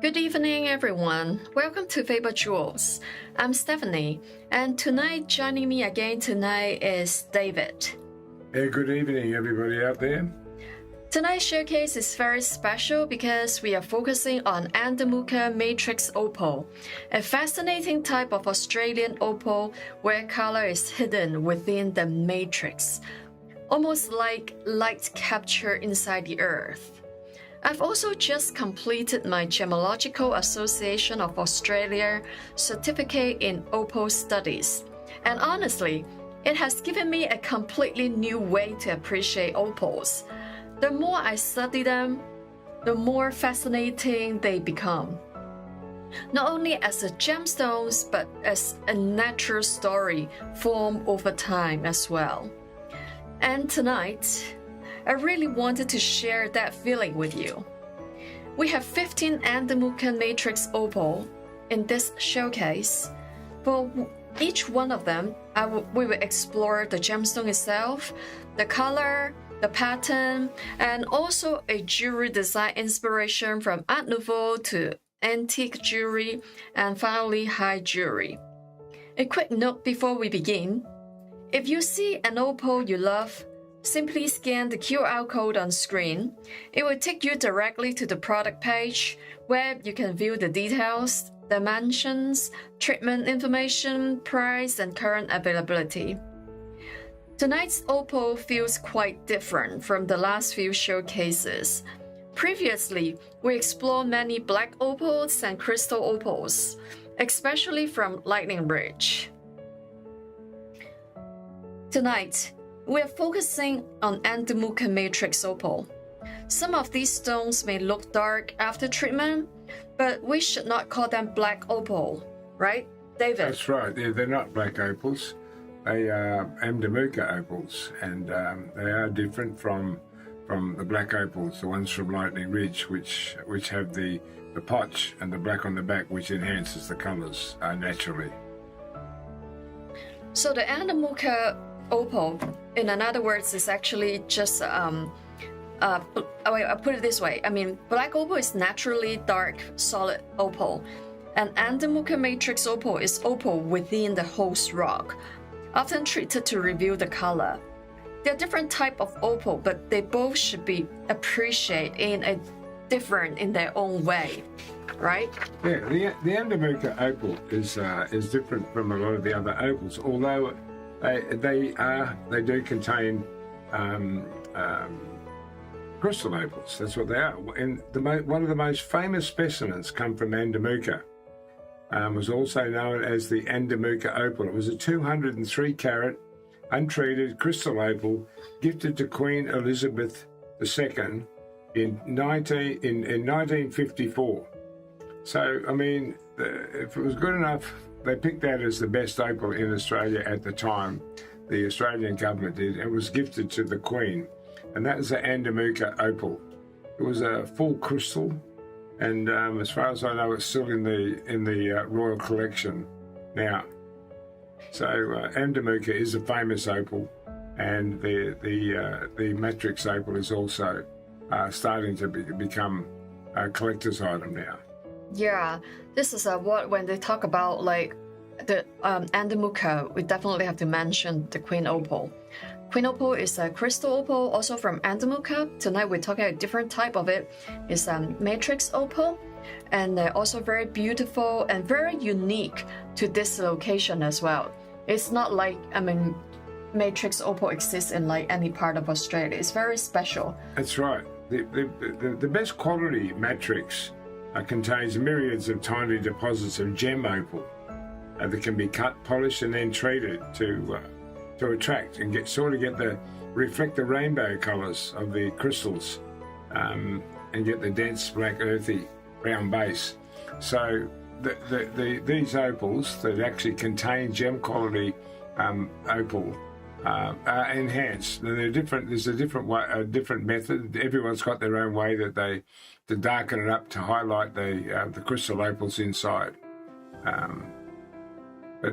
Good evening, everyone. Welcome to Faber Jewels. I'm Stephanie, and tonight joining me again tonight is David. Yeah, good evening, everybody out there. Tonight's showcase is very special because we are focusing on Andamooka Matrix Opal, a fascinating type of Australian opal where color is hidden within the matrix, almost like light captured inside the earth. I've also just completed my Gemological Association of Australia certificate in opal studies, and honestly, it has given me a completely new way to appreciate opals. The more I study them, the more fascinating they become. Not only as a gemstones, but as a natural story formed over time as well. And tonight, I really wanted to share that feeling with you. We have 15 Andamooka Matrix Opal in this showcase. For each one of them, we will explore the gemstone itself, the color, the pattern, and also a jewelry design inspiration from Art Nouveau to antique jewelry, and finally high jewelry. A quick note before we begin. If you see an opal you love, simply scan the QR code on screen. It will take you directly to the product page where you can view the details, dimensions, treatment information, price, and current availability. Tonight's opal feels quite different from the last few showcases. Previously, we explored many black opals and crystal opals, especially from Lightning Ridge. Tonight, we are focusing on Andamooka Matrix Opal. Some of these stones may look dark after treatment, but we should not call them black opal, right, David? That's right. They're not black opals. They are Andamooka opals, and they are different from the black opals, the ones from Lightning Ridge, which have the potch and the black on the back, which enhances the colours naturally. So the Andamooka Opal, in other words, is actually just I'll put it this way. I mean, black opal is naturally dark, solid opal, and Andamooka Matrix Opal is opal within the host rock, often treated to reveal the color. They're different type of opal, but they both should be appreciated in their own way, right? Yeah, the Andamooka opal is different from a lot of the other opals, although they do contain crystal opals. That's what they are. And one of the most famous specimens come from Andamooka. Was also known as the Andamooka opal. It was a 203 carat untreated crystal opal gifted to Queen Elizabeth II in 1954. So I mean, if it was good enough, they picked that as the best opal in Australia at the time. The Australian government did. It was gifted to the Queen, and that was the Andamooka opal. It was a full crystal, and as far as I know, it's still in the Royal Collection now. So Andamooka is a famous opal, and the Matrix opal is also starting to become a collector's item now. Yeah, this is when they talk about like the Andamooka, we definitely have to mention the Queen Opal. Queen Opal is a crystal opal, also from Andamooka. Tonight we're talking a different type of it. It's Matrix Opal, and they're also very beautiful and very unique to this location as well. It's not like, Matrix Opal exists in like any part of Australia. It's very special. That's right. The best quality matrix contains myriads of tiny deposits of gem opal that can be cut, polished, and then treated to attract and reflect the rainbow colours of the crystals, and get the dense black earthy brown base. So these opals that actually contain gem quality opal are enhanced. They're different. There's a different method. Everyone's got their own way that to darken it up to highlight the crystal opals inside. But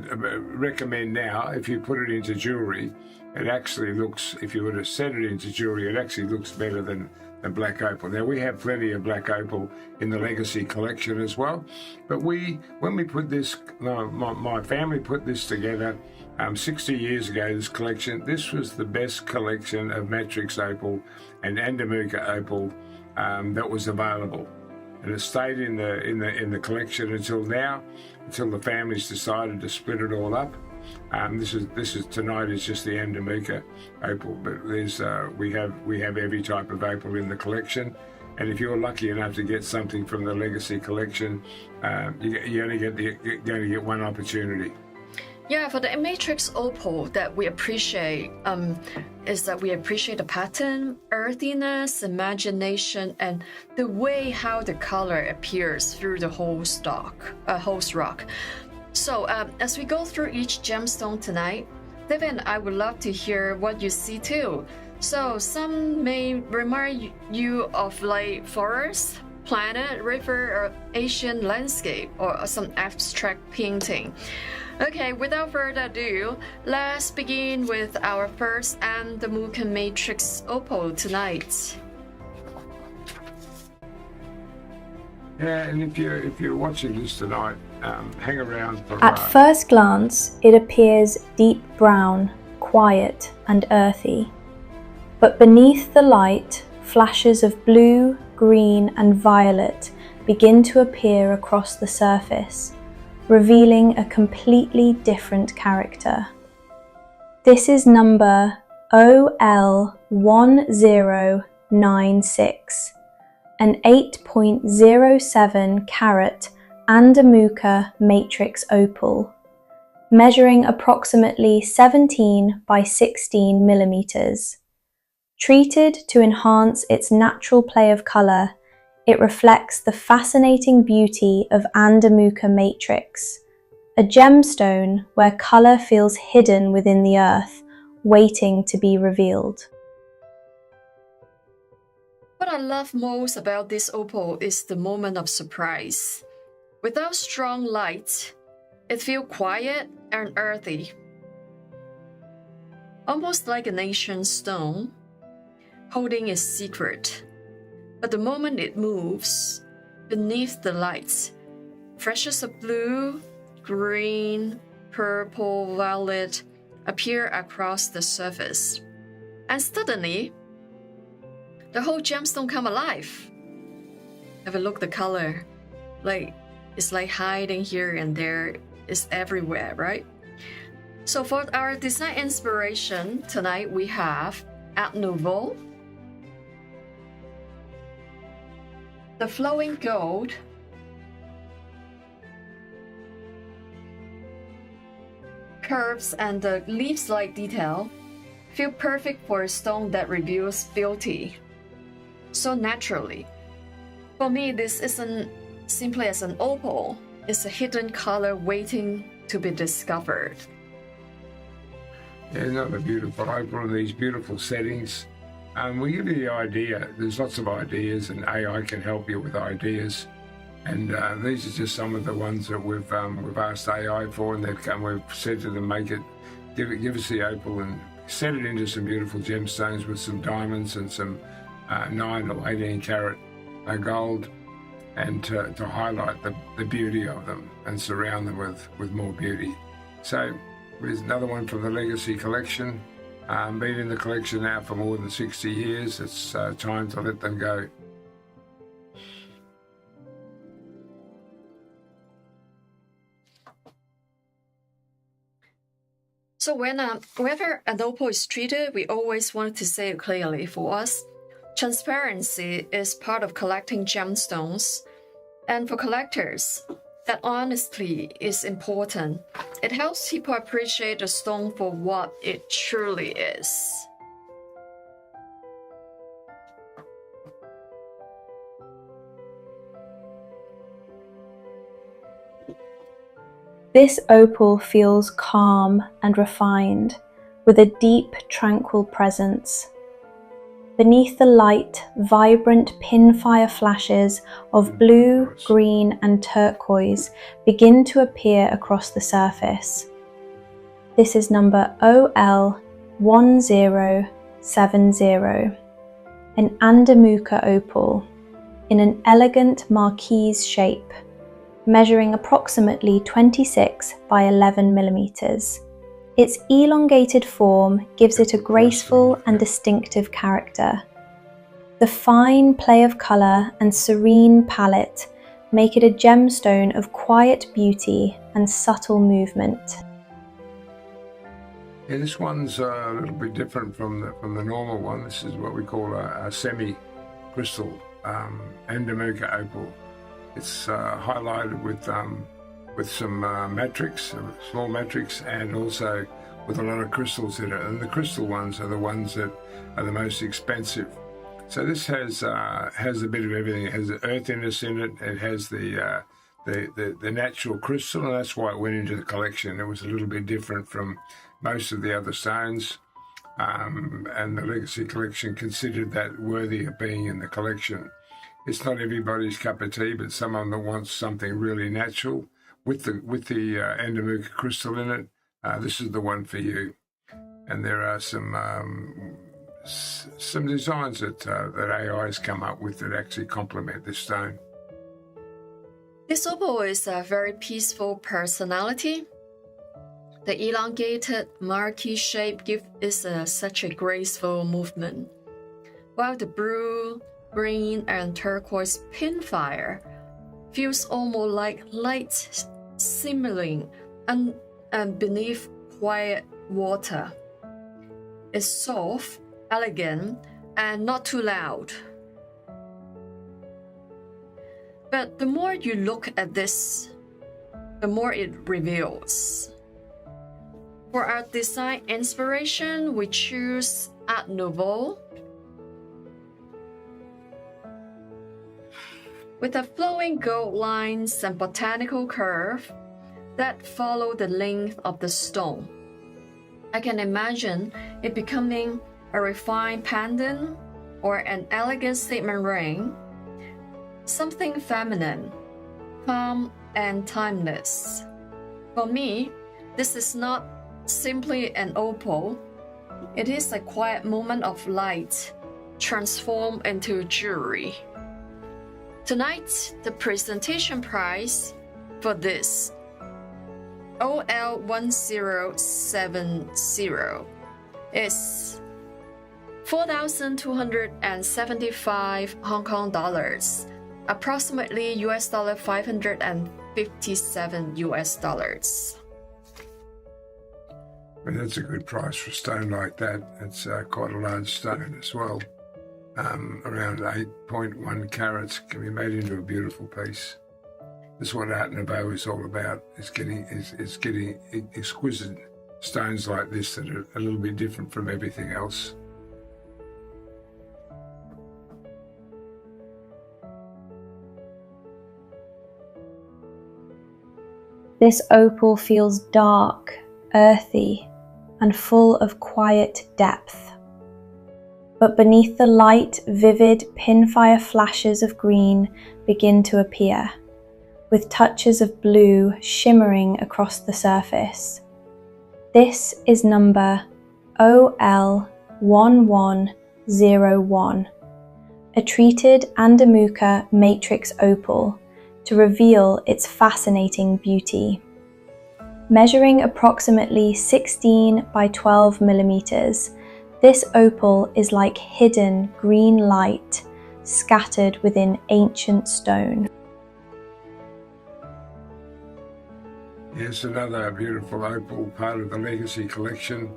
recommend now, if you put it into jewellery, it actually looks, if you were to set it into jewellery, it actually looks better than black opal. Now we have plenty of black opal in the legacy collection as well, but when we put this, my family put this together 60 years ago, this collection, this was the best collection of Matrix Opal and Andamooka Opal that was available, and it stayed in the collection until now, until the families decided to split it all up. This is tonight is just the Andamooka Opal, but there's we have every type of opal in the collection, and if you're lucky enough to get something from the legacy collection, you only going to get one opportunity. Yeah, for the Matrix Opal that we appreciate is that we appreciate the pattern, earthiness, imagination, and the way how the color appears through the whole rock. So as we go through each gemstone tonight, David and I would love to hear what you see too. So some may remind you of like forest, planet, river, or Asian landscape, or some abstract painting. Okay, without further ado, let's begin with our first Andamooka Matrix Opal tonight. Yeah, and if you're watching this tonight, hang around for. At first glance, it appears deep brown, quiet and earthy. But beneath the light, flashes of blue, green and violet begin to appear across the surface, revealing a completely different character. This is number OL1096, an 8.07 carat Andamooka Matrix Opal, measuring approximately 17 by 16 millimeters. Treated to enhance its natural play of color, it reflects the fascinating beauty of Andamooka Matrix, a gemstone where color feels hidden within the earth, waiting to be revealed. What I love most about this opal is the moment of surprise. Without strong light, it feels quiet and earthy, almost like an ancient stone holding its secret. But the moment it moves, beneath the lights, flashes of blue, green, purple, violet appear across the surface. And suddenly, the whole gemstone come alive. Have a look at the color. It's like hiding here and there. It's everywhere, right? So for our design inspiration, tonight we have Art Nouveau, the flowing gold, curves and the leaves-like detail feel perfect for a stone that reveals beauty so naturally. For me, this isn't simply as an opal, it's a hidden color waiting to be discovered. Yeah, another beautiful opal in these beautiful settings. We give you the idea. There's lots of ideas, and AI can help you with ideas. And these are just some of the ones that we've asked AI for, and we've said to them, give us the opal and set it into some beautiful gemstones with some diamonds and some 9 or 18 carat gold, and to highlight the beauty of them and surround them with more beauty. So there's another one from the Legacy collection. Been in the collection now for more than 60 years. It's time to let them go. So whenever an opal is treated, we always want to say it clearly. For us, transparency is part of collecting gemstones. And for collectors, that honesty is important. It helps people appreciate the stone for what it truly is. This opal feels calm and refined, with a deep, tranquil presence. Beneath the light, vibrant pinfire flashes of blue, green and turquoise begin to appear across the surface. This is number OL1070, an Andamooka opal, in an elegant marquise shape, measuring approximately 26 by 11 millimeters. Its elongated form gives it a graceful and distinctive character. The fine play of colour and serene palette make it a gemstone of quiet beauty and subtle movement. Yeah, this one's a little bit different from the normal one. This is what we call a semi-crystal Andamooka opal. It's highlighted with some matrix, small matrix, and also with a lot of crystals in it. And the crystal ones are the ones that are the most expensive. So this has a bit of everything. It has the earthiness in it. It has the natural crystal, and that's why it went into the collection. It was a little bit different from most of the other stones, and the Legacy Collection considered that worthy of being in the collection. It's not everybody's cup of tea, but someone that wants something really natural with the Andamooka crystal in it, this is the one for you. And there are some designs that AI has come up with that actually complement this stone. This opal is a very peaceful personality. The elongated marquee shape gives it such a graceful movement, while the blue, green, and turquoise pinfire feels almost like light simmering and beneath quiet water. It's soft, elegant, and not too loud. But the more you look at this, the more it reveals. For our design inspiration, we choose Art Nouveau. With the flowing gold lines and botanical curve that follow the length of the stone. I can imagine it becoming a refined pendant or an elegant statement ring, something feminine, calm, and timeless. For me, this is not simply an opal. It is a quiet moment of light transformed into jewelry. Tonight, the presentation price for this OL1070 is 4,275 Hong Kong dollars, approximately $557 US. I mean, that's a good price for a stone like that. It's quite a large stone as well. Around 8.1 carats, can be made into a beautiful piece. This is what Art Nouveau is all about. It's getting exquisite stones like this that are a little bit different from everything else. This opal feels dark, earthy, and full of quiet depth. But beneath the light, vivid pinfire flashes of green begin to appear, with touches of blue shimmering across the surface. This is number OL1101, a treated Andamooka Matrix Opal to reveal its fascinating beauty. Measuring approximately 16 by 12 millimeters, this opal is like hidden green light scattered within ancient stone. Here's another beautiful opal, part of the Legacy Collection,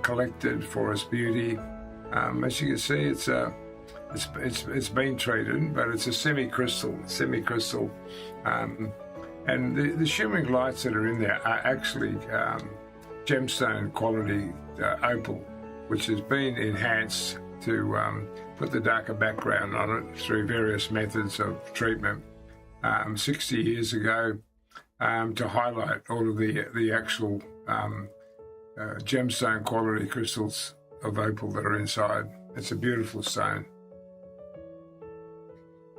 collected for its beauty. As you can see, it's been treated, but it's a semi-crystal, and the shimmering lights that are in there are actually gemstone quality opal, which has been enhanced to put the darker background on it through various methods of treatment 60 years ago, to highlight all of the actual gemstone quality crystals of opal that are inside. It's a beautiful stone.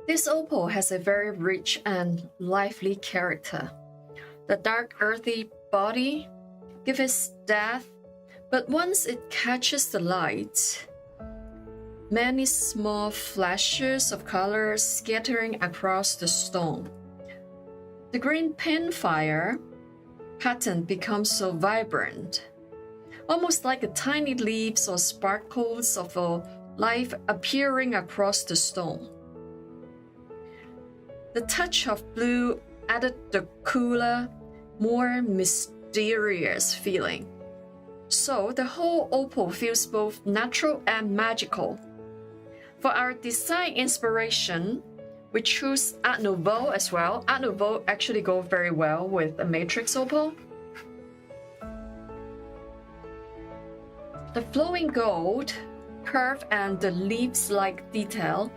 This opal has a very rich and lively character. The dark earthy body gives its depth, but once it catches the light, many small flashes of color scattering across the stone. The green pinfire pattern becomes so vibrant, almost like a tiny leaves or sparkles of a life appearing across the stone. The touch of blue added the cooler, more mysterious feeling. So the whole opal feels both natural and magical. For our design inspiration, we choose Art Nouveau as well. Art Nouveau actually goes very well with a matrix opal. The flowing gold, curve and the leaves-like detail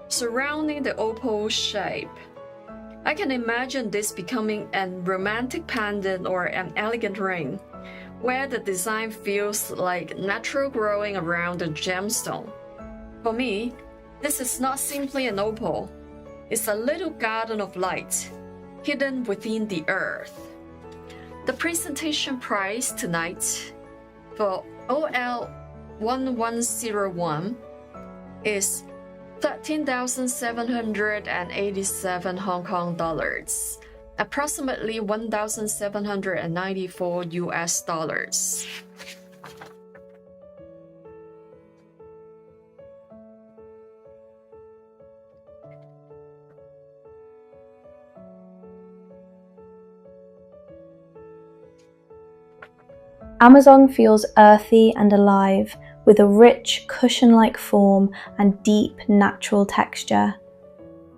surrounding the opal shape. I can imagine this becoming a romantic pendant or an elegant ring, where the design feels like natural growing around the gemstone. For me, this is not simply an opal. It's a little garden of light, hidden within the earth. The presentation price tonight for OL 1101 is 13,787 Hong Kong dollars, approximately 1,794 US dollars. Amazon feels earthy and alive, with a rich, cushion-like form and deep, natural texture.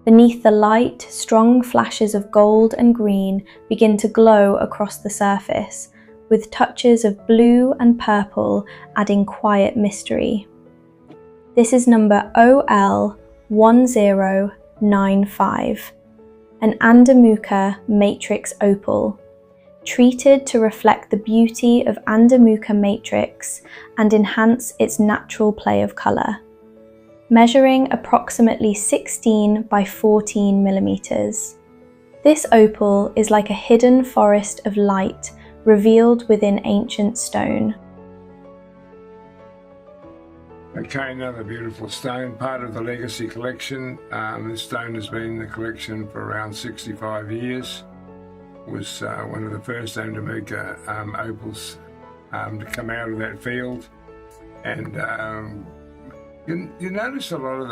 Beneath the light, strong flashes of gold and green begin to glow across the surface, with touches of blue and purple adding quiet mystery. This is number OL 1095, an Andamooka Matrix Opal, treated to reflect the beauty of Andamooka Matrix and enhance its natural play of colour. Measuring approximately 16 by 14 millimeters. This opal is like a hidden forest of light revealed within ancient stone. Okay, another beautiful stone, part of the Legacy collection. This stone has been in the collection for around 65 years. It was one of the first Andamooka opals to come out of that field. And you notice a lot of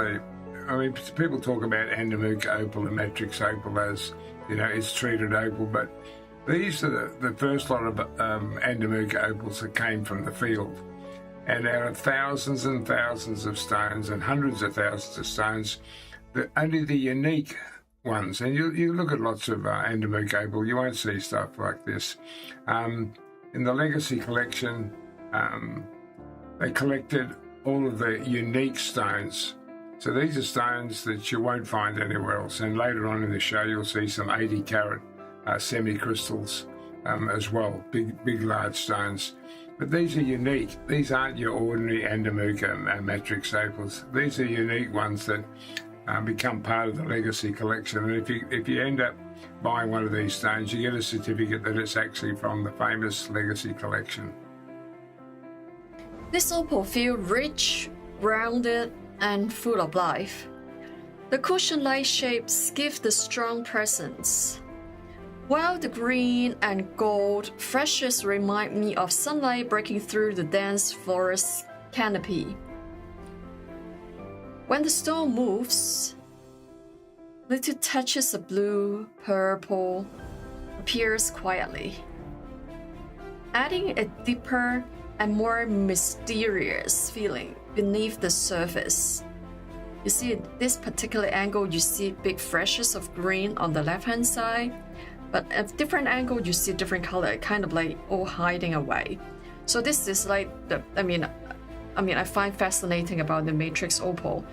people talk about Andamooka opal and matrix opal as, it's treated opal, but these are the first lot of Andamooka opals that came from the field. And out of thousands and thousands of stones and hundreds of thousands of stones, only the unique ones, and you look at lots of Andamooka opal, you won't see stuff like this. In the Legacy collection, they collected all of the unique stones. So these are stones that you won't find anywhere else. And later on in the show, you'll see some 80 carat semi-crystals as well, big large stones. But these are unique. These aren't your ordinary Andamooka Matrix opals. These are unique ones that become part of the Legacy collection. And if you end up buying one of these stones, you get a certificate that it's actually from the famous Legacy collection. This opal feels rich, rounded, and full of life. The cushion-like shapes give the strong presence, while the green and gold flashes remind me of sunlight breaking through the dense forest canopy. When the stone moves, little touches of blue, purple appears quietly, adding a deeper and more mysterious feeling beneath the surface. You see, at this particular angle, you see big flashes of green on the left-hand side, but at different angle, you see different color, kind of like all hiding away. So this is like I find fascinating about the matrix opal.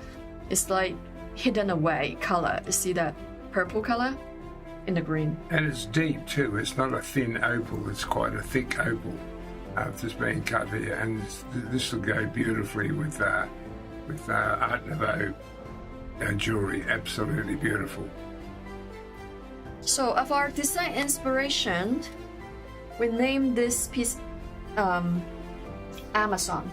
It's like hidden away color. You see that purple color in the green. And it's deep too. It's not a thin opal. It's quite a thick opal that's being cut here. And this will go beautifully with Art Nouveau jewelry. Absolutely beautiful. So of our design inspiration, we named this piece Amazon.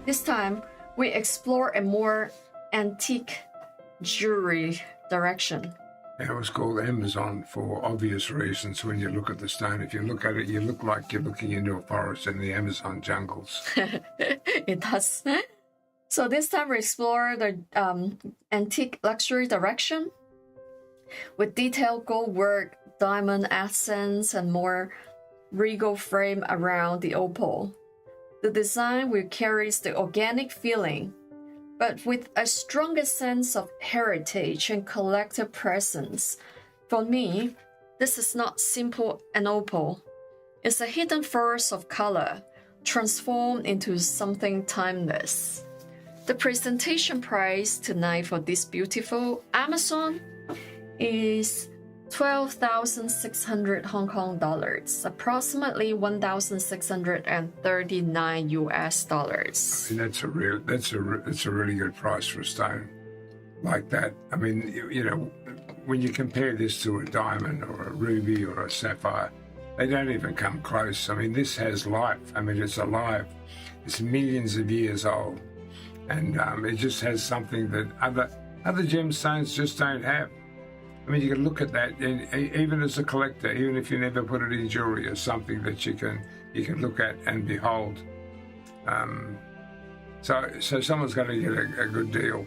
This time, we explore a more antique jewelry direction. It was called Amazon for obvious reasons. When you look at the stone, if you look at it, you look like you're looking into a forest in the Amazon jungles. It does. So this time we explore the antique luxury direction with detailed gold work, diamond accents, and more regal frame around the opal. The design will carry the organic feeling, but with a stronger sense of heritage and collective presence. For me, this is not simple an opal. It's a hidden force of color, transformed into something timeless. The presentation price tonight for this beautiful Amazon is 12,600 Hong Kong dollars, approximately 1,639 US dollars. I mean, that's a really good price for a stone like that. I mean, you know, when you compare this to a diamond or a ruby or a sapphire, they don't even come close. I mean, this has life. I mean, it's alive. It's millions of years old, and it just has something that other gemstones just don't have. I mean, you can look at that, and even as a collector, even if you never put it in jewelry, it's something that you can look at and behold. So someone's going to get a good deal.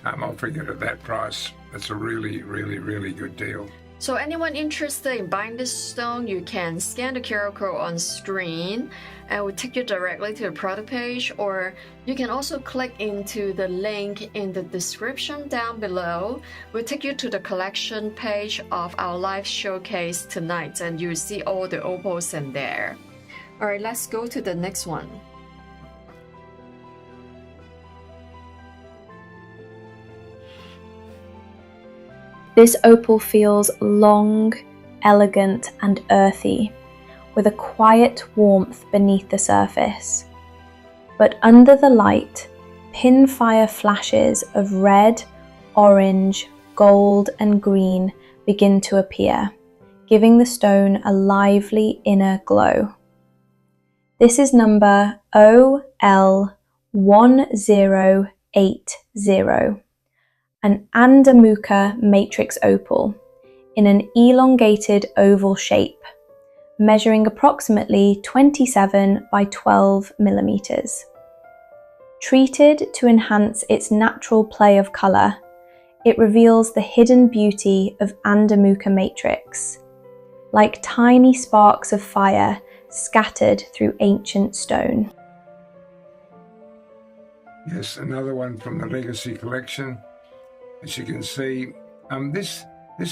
Offering it at that price. That's a really, really, really good deal. So anyone interested in buying this stone, you can scan the QR code on screen and it will take you directly to the product page, or you can also click into the link in the description down below. We'll take you to the collection page of our live showcase tonight and you'll see all the opals in there. Alright, let's go to the next one. This opal feels long, elegant, and earthy, with a quiet warmth beneath the surface. But under the light, pinfire flashes of red, orange, gold, and green begin to appear, giving the stone a lively inner glow. This is number OL1080. An Andamooka Matrix Opal in an elongated oval shape, measuring approximately 27 by 12 millimeters. Treated to enhance its natural play of color, it reveals the hidden beauty of Andamooka Matrix, like tiny sparks of fire scattered through ancient stone. Yes, another one from the Legacy collection. As you can see, this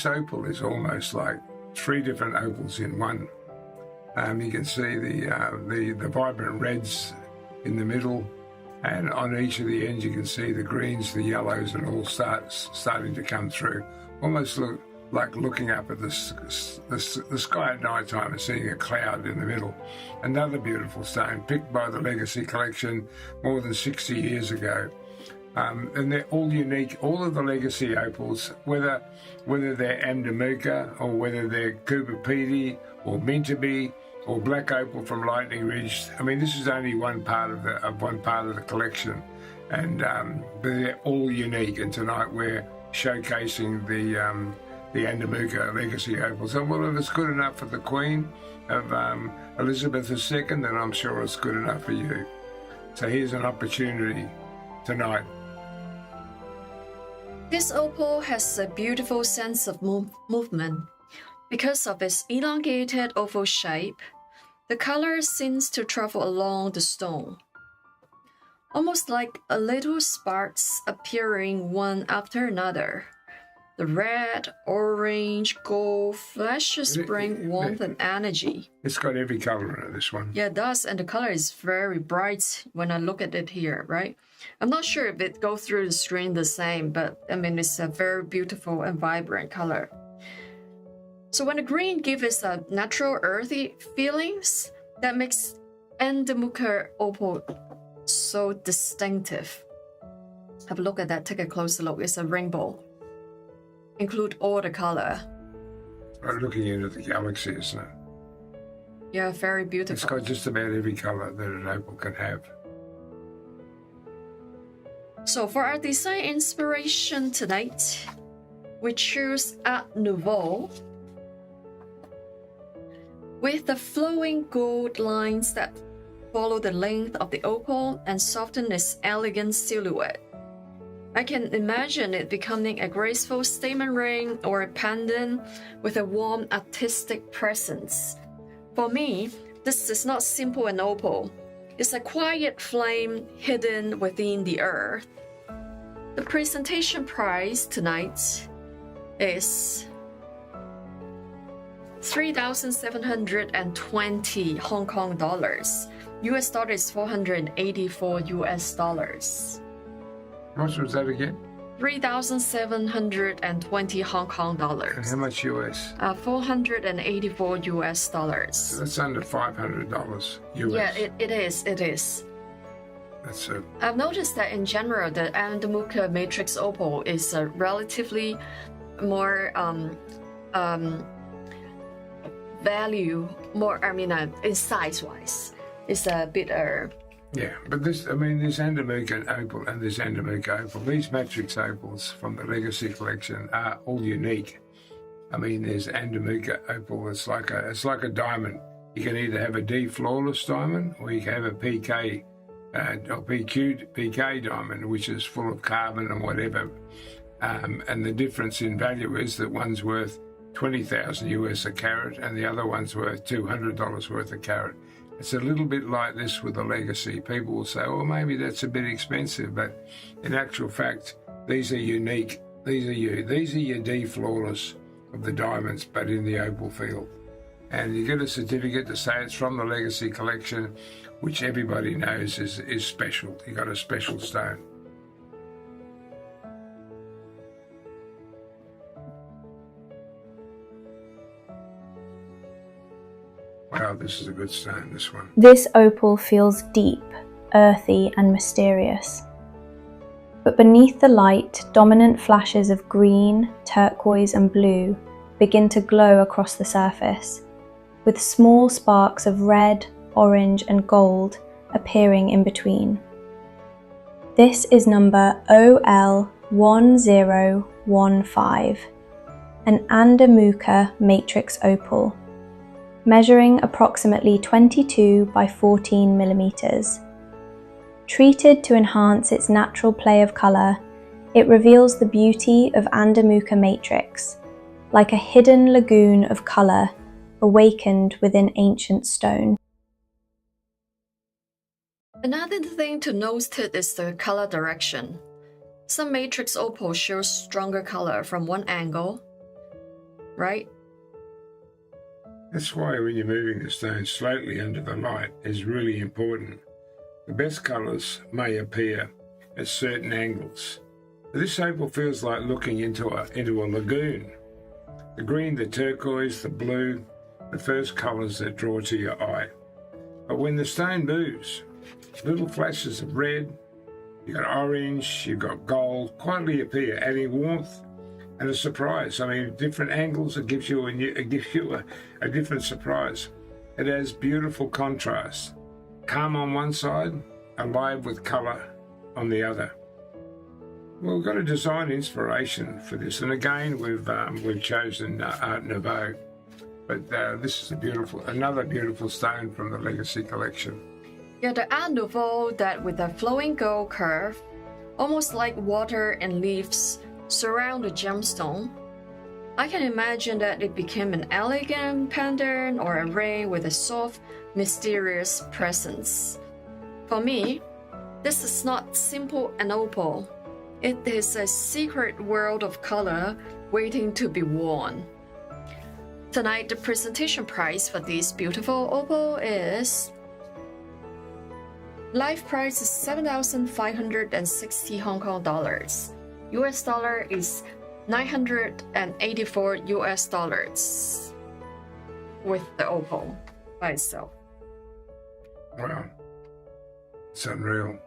opal is almost like three different opals in one. You can see the vibrant reds in the middle, and on each of the ends you can see the greens, the yellows, and all starting to come through. Almost look like looking up at the sky at night time and seeing a cloud in the middle. Another beautiful stone picked by the Legacy collection more than 60 years ago. And they're all unique. All of the Legacy opals, whether they're Andamooka or whether they're Cooper Pedy or Minterby or Black Opal from Lightning Ridge. I mean, this is only one part of the collection, and they're all unique. And tonight we're showcasing the Andamooka Legacy opals. And well, if it's good enough for the Queen of Elizabeth II, then I'm sure it's good enough for you. So here's an opportunity tonight. This opal has a beautiful sense of movement. Because of its elongated oval shape, the color seems to travel along the stone, almost like a little sparks appearing one after another. The red, orange, gold flashes bring warmth and energy. It's got every color in it, this one. Yeah, it does, and the color is very bright when I look at it here, right? I'm not sure if it goes through the screen the same, but I mean, it's a very beautiful and vibrant color. So when the green gives us a natural earthy feelings, that makes Andamooka Opal so distinctive. Have a look at that, take a closer look. It's a rainbow. Include all the color. Right, looking into the galaxy, isn't it? Yeah, very beautiful. It's got just about every color that an opal can have. So for our design inspiration tonight, we choose Art Nouveau with the flowing gold lines that follow the length of the opal and soften its elegant silhouette. I can imagine it becoming a graceful statement ring or a pendant with a warm artistic presence. For me, this is not simple an opal. It's a quiet flame hidden within the earth. The presentation price tonight is 3,720 Hong Kong dollars. US dollar is 484 US dollars. How much was that again? 3,720 Hong Kong dollars. And how much US? 484 US dollars. So that's under $500 US. Yeah, it is. That's a... I've noticed that in general, the Andamooka Matrix Opal is a relatively more value, in size-wise. It's a bit Yeah, but this Andamooka Opal and this Andamooka Opal, these Matrix Opals from the Legacy Collection are all unique. I mean, there's Andamooka Opal, it's like a diamond. You can either have a D flawless diamond or you can have a PK or PK diamond, which is full of carbon and whatever. And the difference in value is that one's worth 20,000 US a carat and the other one's worth $200 worth a carat. It's a little bit like this with the Legacy. People will say, well, maybe that's a bit expensive, but in actual fact, these are unique. These are your D flawless of the diamonds, but in the opal field. And you get a certificate to say it's from the Legacy Collection, which everybody knows is special. You got a special stone. Wow, this is a good stone, this one. This opal feels deep, earthy, and mysterious. But beneath the light, dominant flashes of green, turquoise, and blue begin to glow across the surface, with small sparks of red, orange, and gold appearing in between. This is number OL1015, an Andamooka Matrix Opal, measuring approximately 22 by 14 millimeters. Treated to enhance its natural play of color, it reveals the beauty of Andamooka Matrix, like a hidden lagoon of color awakened within ancient stone. Another thing to note is the color direction. Some matrix opal shows stronger color from one angle, right? That's why when you're moving the stone slightly under the light is really important. The best colours may appear at certain angles. This opal feels like looking into a lagoon. The green, the turquoise, the blue, the first colours that draw to your eye. But when the stone moves, little flashes of red, you've got orange, you've got gold, quietly appear, adding warmth and a surprise. I mean, different angles, it gives you a different surprise. It has beautiful contrast. Calm on one side, alive with colour on the other. Well, we've got a design inspiration for this, and again, we've chosen Art Nouveau. But this is another beautiful stone from the Legacy Collection. Yeah, the Art Nouveau that with a flowing gold curve, almost like water and leaves, surround the gemstone. I can imagine that it became an elegant pendant or a ring with a soft, mysterious presence. For me, this is not simple an opal. It is a secret world of color waiting to be worn. Tonight, the presentation price for this beautiful opal is... Live price is 7,560 Hong Kong dollars. US dollar is 984 US dollars with the opal by itself. Wow, it's unreal.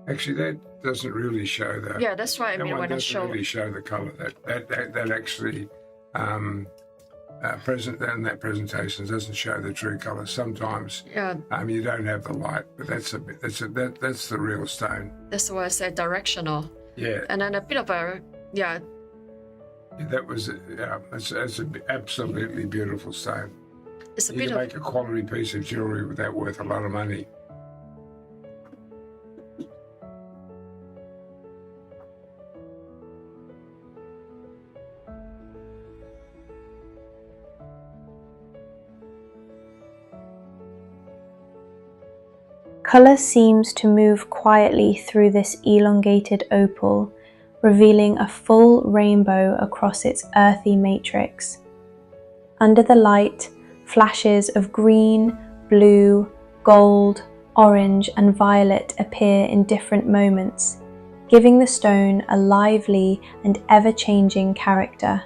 Actually, that doesn't really show that. Yeah, that's what I mean when I show. That doesn't really show the color. That actually present, and that presentation doesn't show the true colour. Sometimes Yeah, you don't have the light, but that's the real stone. that's why I said directional. Yeah, And then a bit of a, yeah, that was it's an absolutely beautiful stone. it's a You bit can of, make a quality piece of jewellery with that worth a lot of money. Colour seems to move quietly through this elongated opal, revealing a full rainbow across its earthy matrix. Under the light, flashes of green, blue, gold, orange and violet appear in different moments, giving the stone a lively and ever-changing character.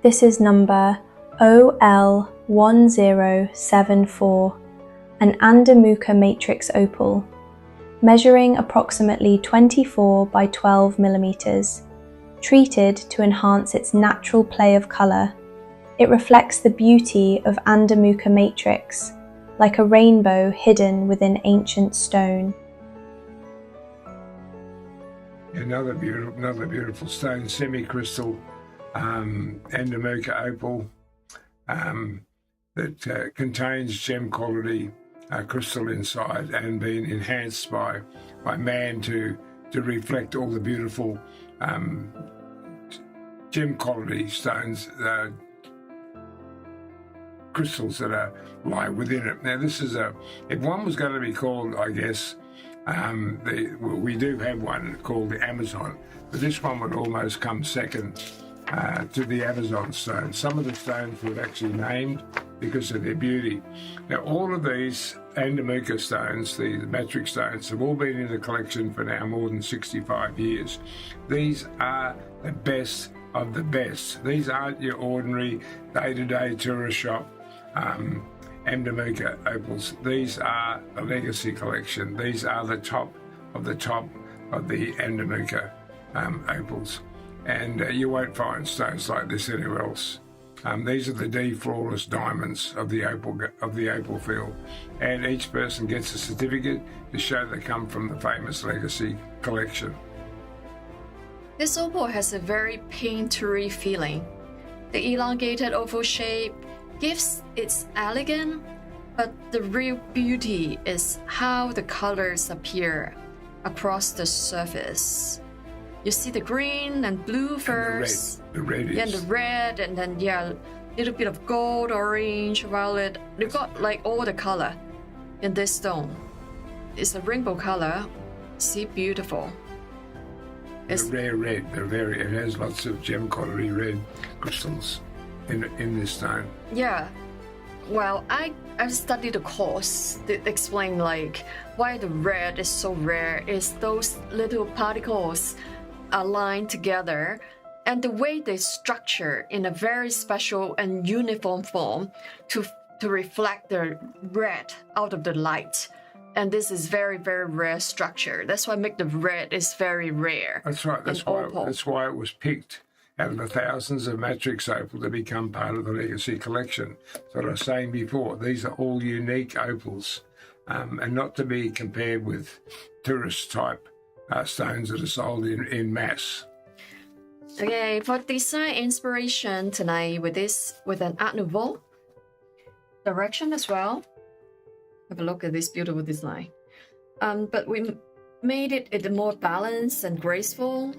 This is number OL1074, an Andamooka Matrix Opal, measuring approximately 24 by 12 millimeters. Treated to enhance its natural play of colour, it reflects the beauty of Andamooka Matrix, like a rainbow hidden within ancient stone. Another beautiful stone, semi-crystal Andamooka Opal that contains gem quality crystal inside and been enhanced by man to reflect all the beautiful gem quality stones, crystals that lie within it. Now this is if one was going to be called, I guess, we do have one called the Amazon, but this one would almost come second to the Amazon stone. Some of the stones were actually named because of their beauty. Now all of these Andamooka stones, the matrix stones, have all been in the collection for now more than 65 years. These are the best of the best. These aren't your ordinary day-to-day tourist shop Andamooka opals. These are a legacy collection. These are the top of the Andamooka opals, and you won't find stones like this anywhere else. These are the D flawless diamonds of the opal field, and each person gets a certificate to show they come from the famous legacy collection. this opal has a very painterly feeling. The elongated oval shape gives its elegance, but the real beauty is how the colors appear across the surface. You see the green and blue first, The red is. and the red, and then little bit of gold, orange, violet. You've got like all the color in this stone. It's a rainbow color. See, beautiful. The rare red. It has lots of gem quality red crystals in this stone. Yeah. Well, I studied a course that explain like why the red is so rare is those little particles aligned together and the way they structure in a very special and uniform form to reflect the red out of the light. And this is very, very rare structure. That's why make the red is very rare. That's right. That's why it was picked out of the thousands of matrix opal to become part of the legacy collection. So what I was saying before, these are all unique opals, and not to be compared with tourist type stones that are sold in mass. Okay, for design inspiration tonight with an Art Nouveau direction as well. Have a look at this beautiful design. But we made it more balanced and graceful.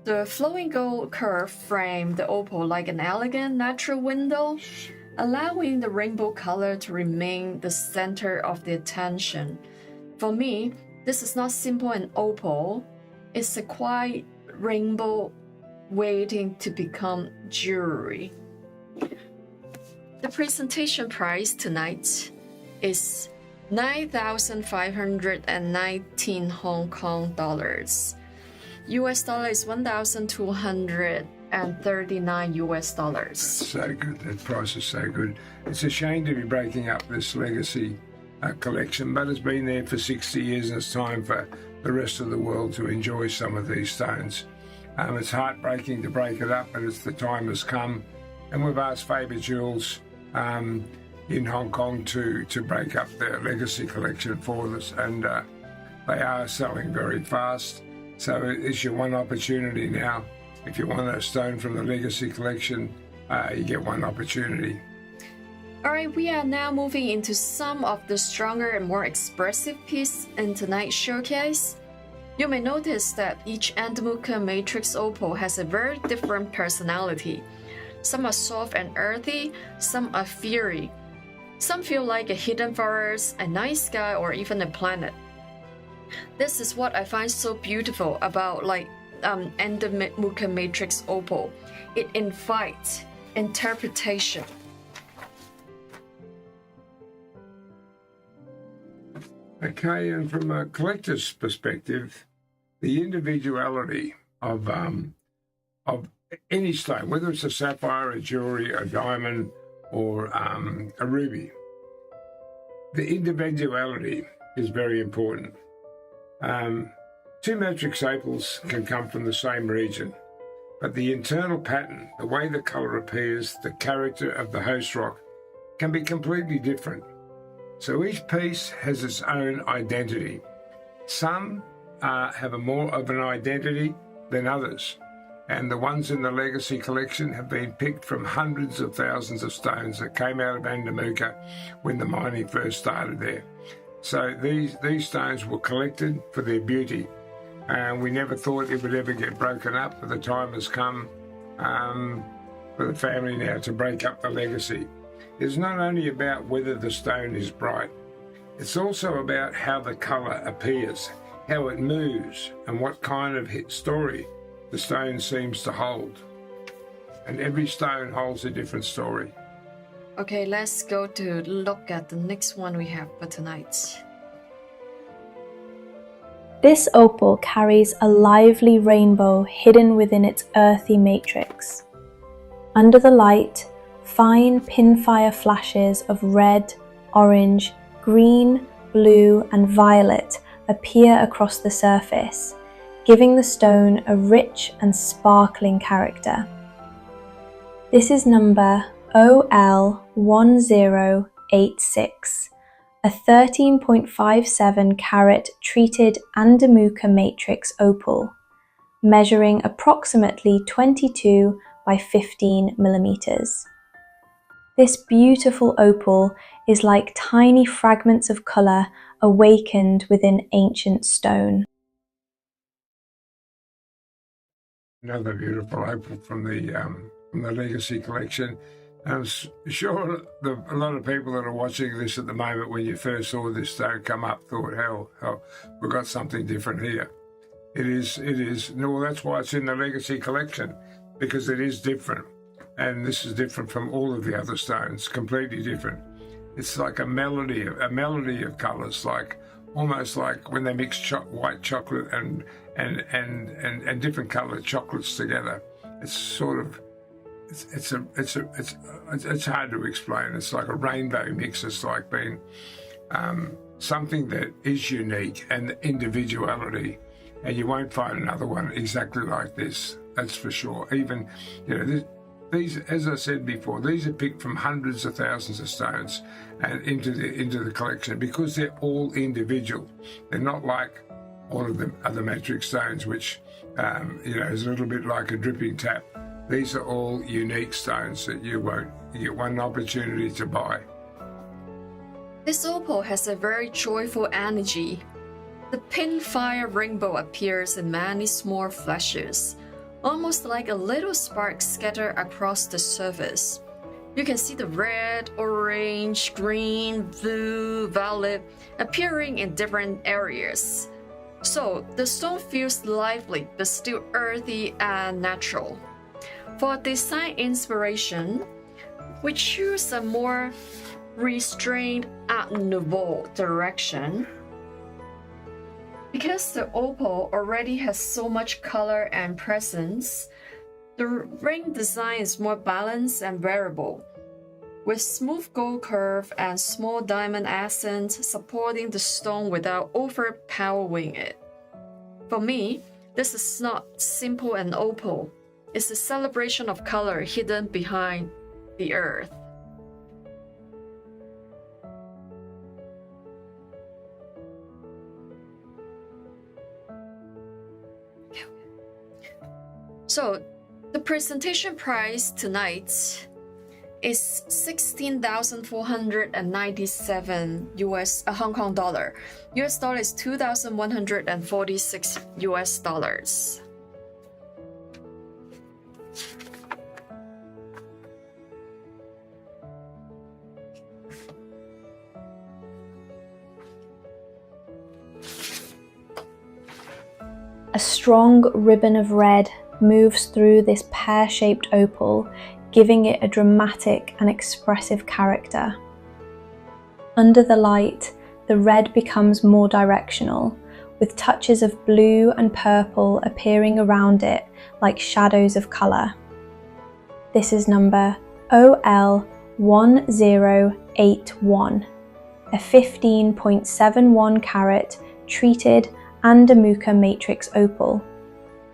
The flowing gold curve framed the opal like an elegant natural window, allowing the rainbow color to remain the center of the attention. For me, this is not simple an opal, it's a quiet rainbow waiting to become jewelry. The presentation price tonight is 9,519 Hong Kong dollars. US dollar is 1,239 US dollars. So good. That price is so good. It's a shame to be breaking up this legacy collection, but it's been there for 60 years and it's time for the rest of the world to enjoy some of these stones. It's heartbreaking to break it up, but the time has come And we've asked Faber Jewels in Hong Kong to break up their legacy collection for us, and they are selling very fast. So it's your one opportunity now. If you want a stone from the legacy collection, you get one opportunity. Alright, we are now moving into some of the stronger and more expressive pieces in tonight's showcase. You may notice that each Andamooka Matrix Opal has a very different personality. Some are soft and earthy, some are fiery. Some feel like a hidden forest, a night sky, or even a planet. This is what I find so beautiful about Andamooka Matrix Opal. It invites interpretation. Okay, and from a collector's perspective, the individuality of any stone, whether it's a sapphire, a jewelry, a diamond, or a ruby, the individuality is very important. Two matrix opals can come from the same region, but the internal pattern, the way the colour appears, the character of the host rock can be completely different. So each piece has its own identity. Some have a more of an identity than others, and the ones in the Legacy collection have been picked from hundreds of thousands of stones that came out of Andamooka when the mining first started there. So these stones were collected for their beauty, and we never thought it would ever get broken up, but the time has come for the family now to break up the Legacy. It's not only about whether the stone is bright, it's also about how the colour appears, how it moves, and what kind of story the stone seems to hold. And every stone holds a different story. Okay, let's go to look at the next one we have for tonight. This opal carries a lively rainbow hidden within its earthy matrix. Under the light, fine pinfire flashes of red, orange, green, blue, and violet appear across the surface, giving the stone a rich and sparkling character. This is number OL1086, a 13.57 carat treated Andamooka Matrix Opal, measuring approximately 22 by 15 millimeters. This beautiful opal is like tiny fragments of colour awakened within ancient stone. Another beautiful opal from the Legacy collection. I'm sure a lot of people that are watching this at the moment, when you first saw this stone come up, thought, hell, we've got something different here. It is. No, that's why it's in the Legacy collection, because it is different. And this is different from all of the other stones, completely different. It's like a melody of colours, like almost like when they mix white chocolate and different coloured chocolates together. It's sort of it's hard to explain. It's like a rainbow mix. It's like being something that is unique and individuality, and you won't find another one exactly like this. That's for sure. Even these, as I said before, these are picked from hundreds of thousands of stones and into the collection, because they're all individual. They're not like all of the other matrix stones, which is a little bit like a dripping tap. These are all unique stones that you get one opportunity to buy. This opal has a very joyful energy. The pinfire rainbow appears in many small flashes, almost like a little spark scattered across the surface. You can see the red, orange, green, blue, violet appearing in different areas. So the stone feels lively but still earthy and natural. For design inspiration, we choose a more restrained Art Nouveau direction. Because the opal already has so much color and presence, the ring design is more balanced and variable, with smooth gold curve and small diamond accents supporting the stone without overpowering it. For me, this is not simple an opal. It's a celebration of color hidden behind the Earth. So the presentation price tonight is 16,497 Hong Kong dollar. US dollar is 2,146 US dollars. A strong ribbon of red moves through this pear-shaped opal, giving it a dramatic and expressive character. Under the light, the red becomes more directional, with touches of blue and purple appearing around it like shadows of colour. This is number OL1081, a 15.71 carat treated Andamooka Matrix Opal,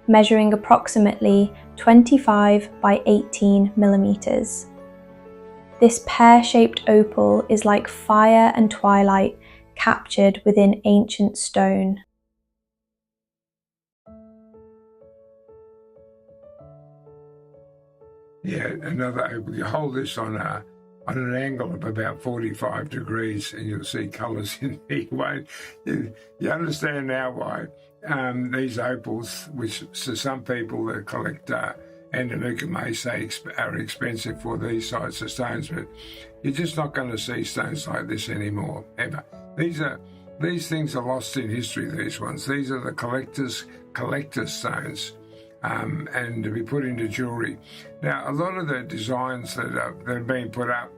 measuring approximately 25 by 18 millimeters. This pear-shaped opal is like fire and twilight captured within ancient stone. Yeah, another. You hold this on an angle of about 45 degrees, and you'll see colours in the way. You understand now why these opals, which to some people that collect Andamooka may say are expensive for these size of stones, but you're just not going to see stones like this anymore, ever. These things are lost in history, these ones. These are the collector's stones, and to be put into jewellery. Now, a lot of the designs that have been put up,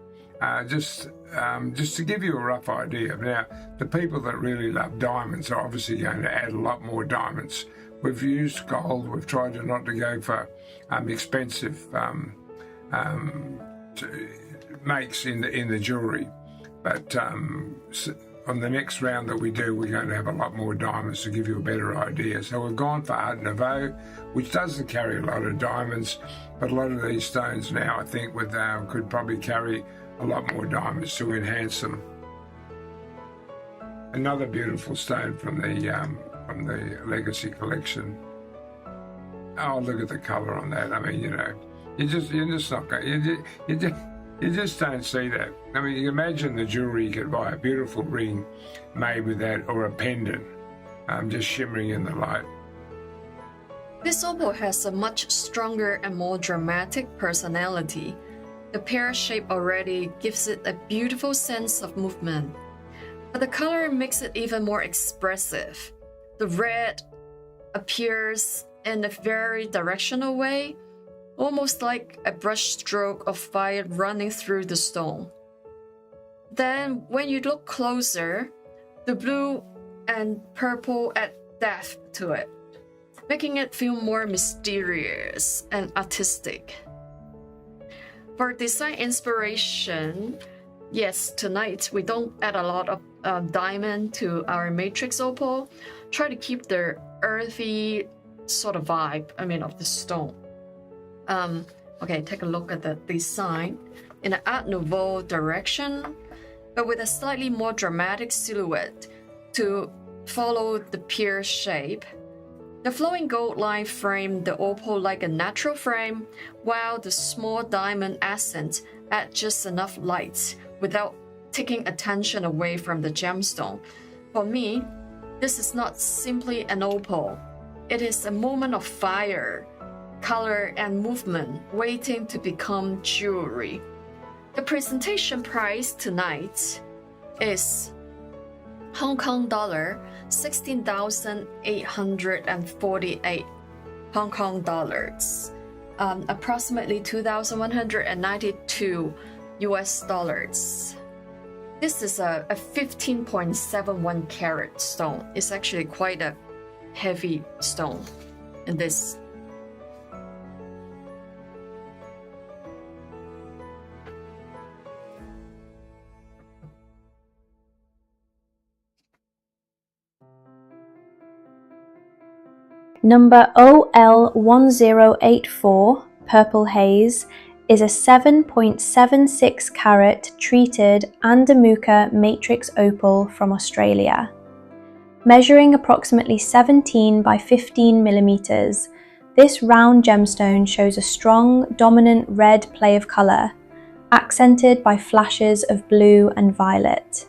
just to give you a rough idea. Now, the people that really love diamonds are obviously going to add a lot more diamonds. We've used gold. We've tried not to go for expensive makes in the jewellery, but on the next round that we do, we're going to have a lot more diamonds to give you a better idea. So we've gone for Art Nouveau, which doesn't carry a lot of diamonds, but a lot of these stones now, I think, could probably carry a lot more diamonds to enhance them. Another beautiful stone from the Legacy collection. Oh, look at the colour on that. I mean, you just not going. You just don't see that. I mean, you imagine the jewellery you could buy, a beautiful ring made with that, or a pendant, just shimmering in the light. This opal has a much stronger and more dramatic personality. The pear shape already gives it a beautiful sense of movement, but the color makes it even more expressive. The red appears in a very directional way, almost like a brush stroke of fire running through the stone. Then, when you look closer, the blue and purple add depth to it, making it feel more mysterious and artistic. For design inspiration, yes, tonight we don't add a lot of diamond to our matrix opal. Try to keep the earthy sort of vibe, of the stone. Okay, take a look at the design in an Art Nouveau direction, but with a slightly more dramatic silhouette to follow the pear shape. The flowing gold line framed the opal like a natural frame, while the small diamond accents add just enough light without taking attention away from the gemstone. For me, this is not simply an opal. It is a moment of fire, color, and movement waiting to become jewelry. The presentation price tonight is Hong Kong dollar 16,848 Hong Kong dollars, approximately 2,192 US dollars. This is a 15.71 carat stone. It's actually quite a heavy stone in this. Number OL1084, Purple Haze, is a 7.76 carat treated Andamooka Matrix Opal from Australia. Measuring approximately 17 by 15 millimeters, this round gemstone shows a strong, dominant red play of color, accented by flashes of blue and violet.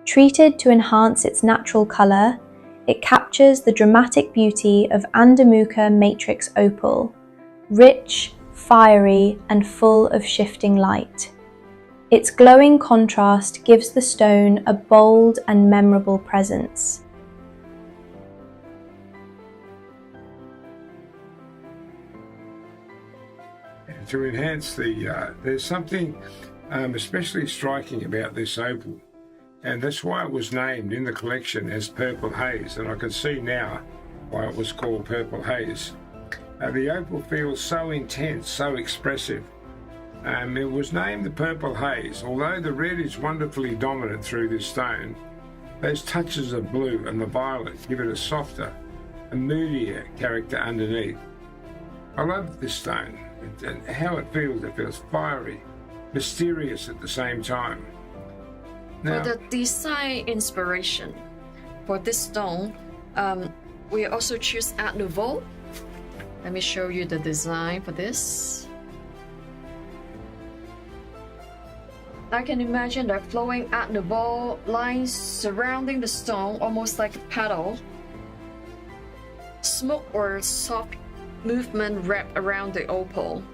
Treated to enhance its natural color, it captures the dramatic beauty of Andamooka Matrix Opal, rich, fiery, and full of shifting light. Its glowing contrast gives the stone a bold and memorable presence. To enhance there's something especially striking about this opal, and that's why it was named in the collection as Purple Haze, and I can see now why it was called Purple Haze. The opal feels so intense, so expressive. It was named the Purple Haze. Although the red is wonderfully dominant through this stone, those touches of blue and the violet give it a softer, a moodier character underneath. I love this stone and how it feels. It feels fiery, mysterious at the same time. Now, for the design inspiration for this stone, we also choose Art Nouveau. Let me show you the design for this. I can imagine the flowing Art Nouveau lines surrounding the stone, almost like a petal. Smoke or soft movement wrapped around the opal.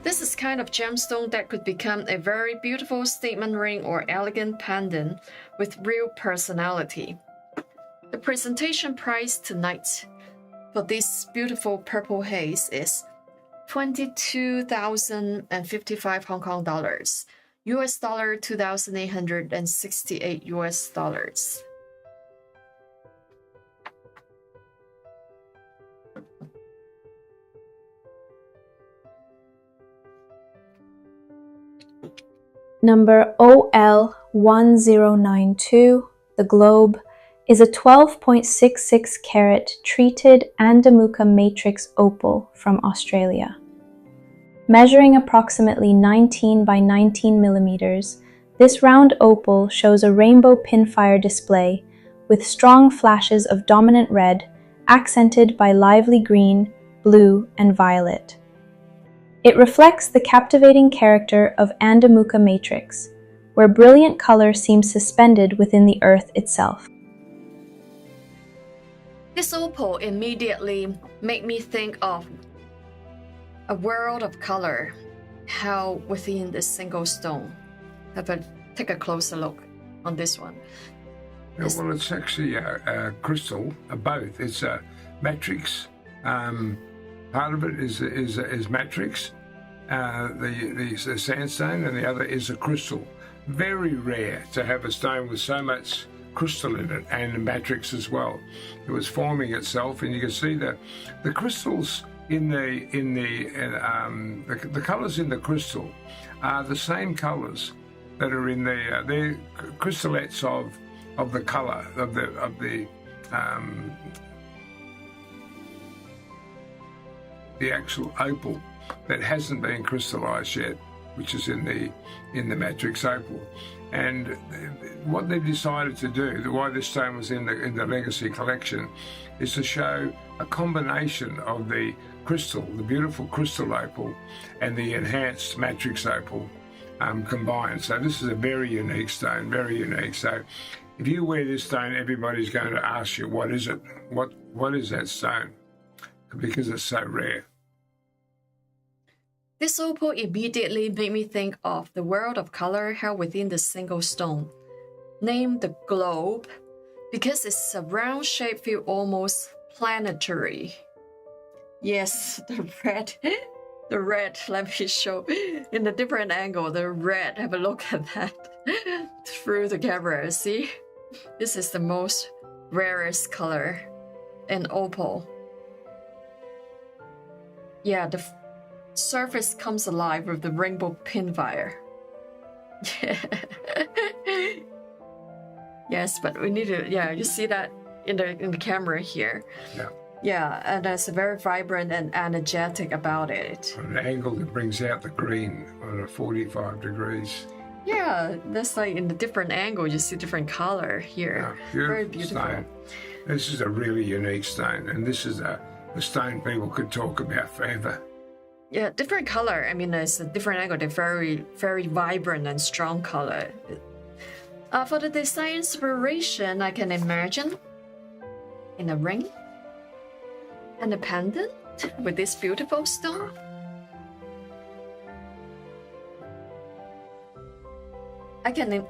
This is kind of gemstone that could become a very beautiful statement ring or elegant pendant with real personality. The presentation price tonight for this beautiful purple haze is 22,055 Hong Kong dollars, US dollar 2,868 US dollars. Number OL1092, the globe, is a 12.66 carat treated Andamooka Matrix Opal from Australia. Measuring approximately 19 by 19 millimeters, this round opal shows a rainbow pinfire display with strong flashes of dominant red, accented by lively green, blue, and violet. It reflects the captivating character of Andamooka Matrix, where brilliant color seems suspended within the earth itself. This opal immediately made me think of a world of color held within this single stone. Take a closer look on this one. Well, it's actually a crystal, both. It's a matrix. Part of it is matrix, the sandstone, and the other is a crystal. Very rare to have a stone with so much crystal in it, and a matrix as well. It was forming itself, and you can see the crystals in the colours in the crystal are the same colours that are in they're crystallets of the colour of the actual opal that hasn't been crystallized yet, which is in the matrix opal. And what they've decided to do, why this stone was in the legacy collection, is to show a combination of the crystal, the beautiful crystal opal, and the enhanced matrix opal combined. So this is a very unique stone, very unique. So if you wear this stone, everybody's going to ask you, what is it? What is that stone? Because it's so rare. This opal immediately made me think of the world of color held within the single stone, named the globe, because its round shape feels almost planetary. Yes, the red, let me show in a different angle, the red, have a look at that through the camera, see? This is the most rarest color in opal. Yeah, the surface comes alive with the rainbow pinfire. Yes, but we need to, you see that in the camera here. Yeah. Yeah, and it's very vibrant and energetic about it. On an angle that brings out the green on a 45 degrees. Yeah, that's like in a different angle, you see different color here. Yeah, very beautiful. Stone. This is a really unique stone, and this is a stone people could talk about forever. Yeah, different color. I mean, it's a different angle. They're very, very vibrant and strong color. For the design inspiration, I can imagine in a ring and a pendant with this beautiful stone. I can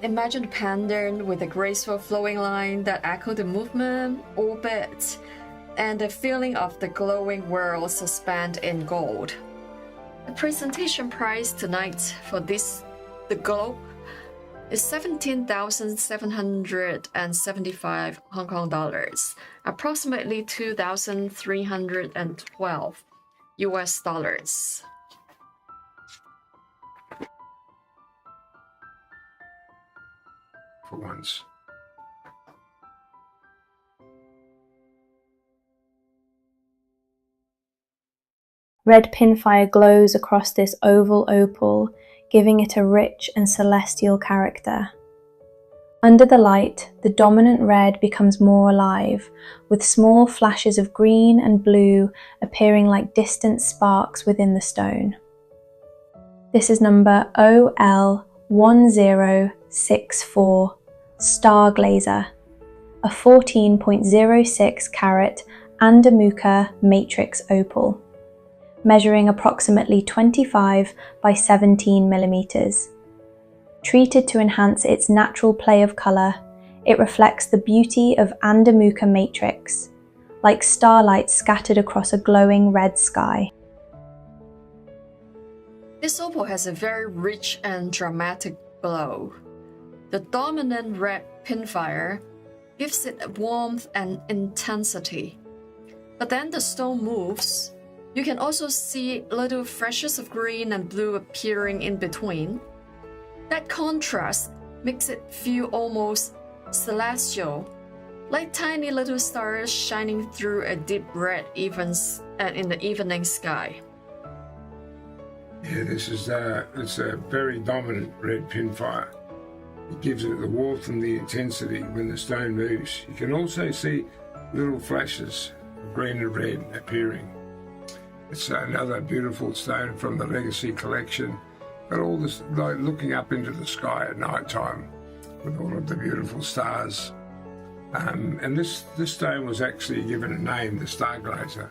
imagine a pendant with a graceful flowing line that echo the movement, orbit, and the feeling of the glowing world suspended in gold. The presentation price tonight for the globe, is 17,775 Hong Kong dollars, approximately 2,312 US dollars. For once. Red pinfire glows across this oval opal, giving it a rich and celestial character. Under the light, the dominant red becomes more alive, with small flashes of green and blue appearing like distant sparks within the stone. This is number OL1064 Star Glazer, a 14.06 carat Andamooka Matrix Opal, measuring approximately 25 by 17 millimeters. Treated to enhance its natural play of color, it reflects the beauty of Andamooka Matrix, like starlight scattered across a glowing red sky. This opal has a very rich and dramatic glow. The dominant red pinfire gives it warmth and intensity. But then the stone moves. You can also see little flashes of green and blue appearing in between. That contrast makes it feel almost celestial, like tiny little stars shining through a deep red in the evening sky. Yeah, it's a very dominant red pinfire. It gives it the warmth and the intensity when the stone moves. You can also see little flashes of green and red appearing. It's another beautiful stone from the Legacy collection. Got all this, like looking up into the sky at night time with all of the beautiful stars. And this stone was actually given a name, the Star Glazer,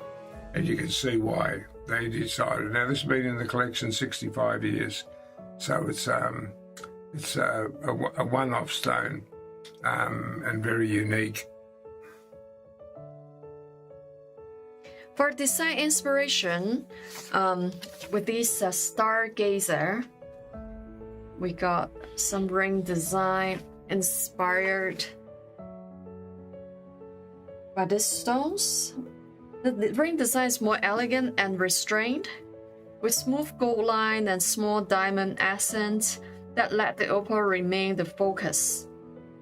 and you can see why they decided. Now this has been in the collection 65 years, so it's a one-off stone and very unique. For design inspiration, with this stargazer, we got some ring design inspired by these stones. The ring design is more elegant and restrained, with smooth gold line and small diamond accents that let the opal remain the focus.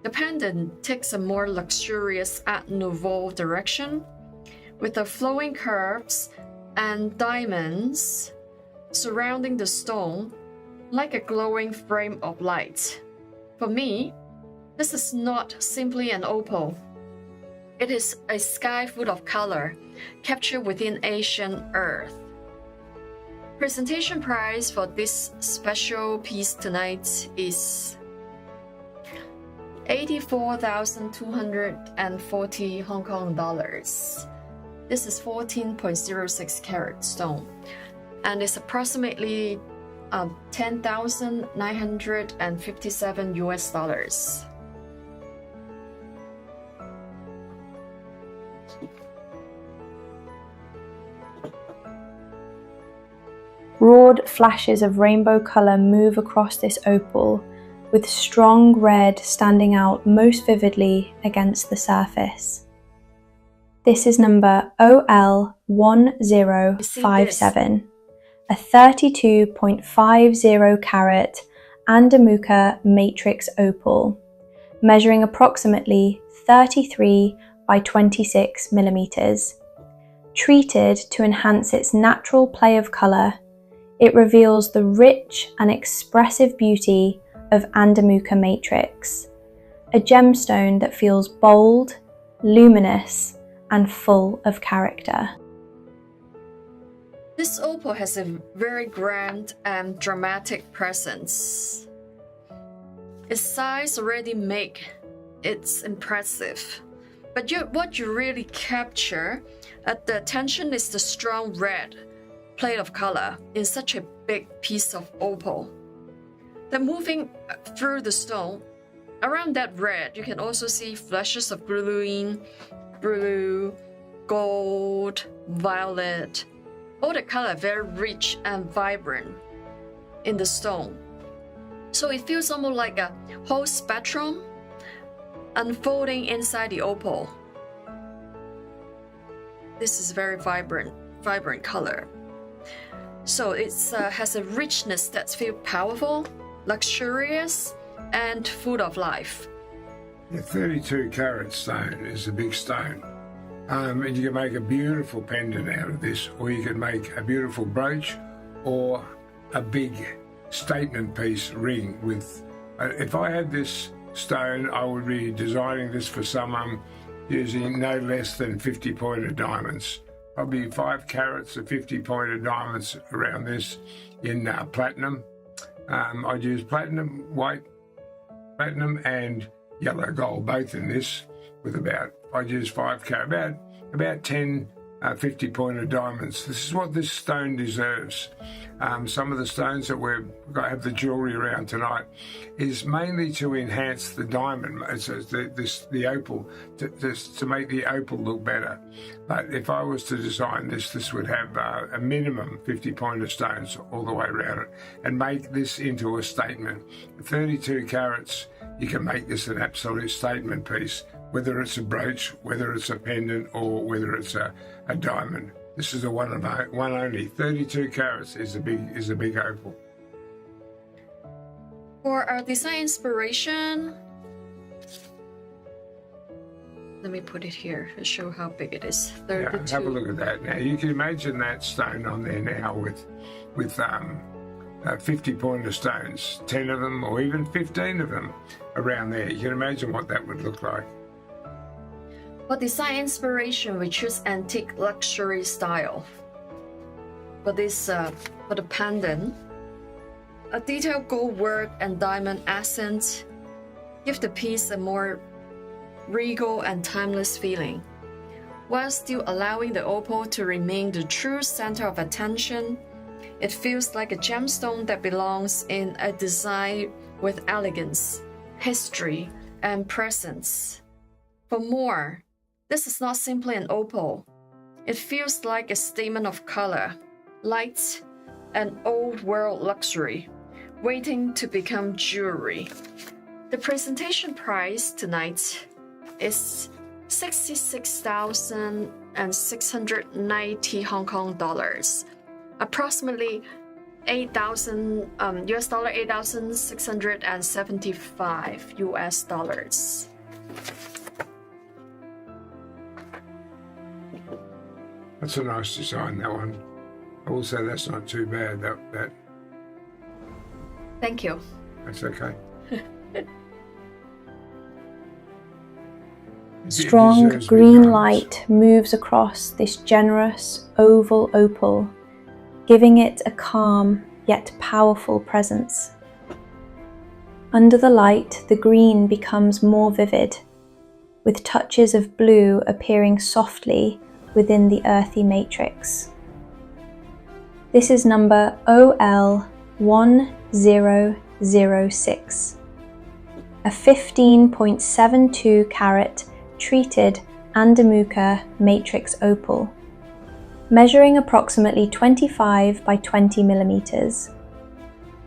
The pendant takes a more luxurious Art Nouveau direction, with the flowing curves and diamonds surrounding the stone like a glowing frame of light. For me, this is not simply an opal. It is a sky full of color, captured within ancient earth. Presentation price for this special piece tonight is 84,240 Hong Kong dollars. This is 14.06 carat stone, and it's approximately 10,957 US dollars. Broad flashes of rainbow color move across this opal, with strong red standing out most vividly against the surface. This is number OL1057, a 32.50 carat Andamooka Matrix Opal, measuring approximately 33 by 26 millimeters. Treated to enhance its natural play of colour, it reveals the rich and expressive beauty of Andamooka Matrix, a gemstone that feels bold, luminous, and full of character. This opal has a very grand and dramatic presence. Its size already make it impressive, but what you really capture at the attention is the strong red play of color in such a big piece of opal. Then moving through the stone, around that red, you can also see flashes of green, blue, gold, violet. All the color very rich and vibrant in the stone. So it feels almost like a whole spectrum unfolding inside the opal. This is very vibrant color. So it has a richness that feels powerful, luxurious, and full of life. The 32 carat stone is a big stone. And you can make a beautiful pendant out of this, or you can make a beautiful brooch or a big statement piece ring with. If I had this stone, I would be designing this for someone using no less than 50 pointed diamonds. Probably 5 carats of 50 pointed diamonds around this in platinum. I'd use platinum, white platinum, and yellow gold, both in this, with I'd use 5 carat, about 10 50 pointed diamonds. This is what this stone deserves. Some of the stones that we're going to have the jewellery around tonight is mainly to enhance the diamond, the opal, to make the opal look better. But if I was to design this would have a minimum 50 pointed stones all the way around it and make this into a statement. 32 carats, you can make this an absolute statement piece, whether it's a brooch, whether it's a pendant, or whether it's a diamond. This is a one only. 32 carats is a big opal. For our design inspiration, let me put it here to show how big it is. 32. Yeah, have a look at that. Now you can imagine that stone on there now with 50 pointer stones, 10 of them or even 15 of them around there. You can imagine what that would look like. For design inspiration, we choose antique luxury style. For this, for the pendant, a detailed gold work and diamond accent give the piece a more regal and timeless feeling, while still allowing the opal to remain the true center of attention. It feels like a gemstone that belongs in a design with elegance, history, and presence. For more, this is not simply an opal. It feels like a statement of color, light, and old-world luxury, waiting to become jewelry. The presentation price tonight is 66,690 Hong Kong dollars, approximately $8,675 US dollars. That's a nice design, that one. I will say that's not too bad. That. Thank you. That's okay. Strong green light moves across this generous oval opal, giving it a calm yet powerful presence. Under the light, the green becomes more vivid, with touches of blue appearing softly within the earthy matrix. This is number OL1006, a 15.72 carat treated Andamooka Matrix Opal, measuring approximately 25 by 20 millimeters.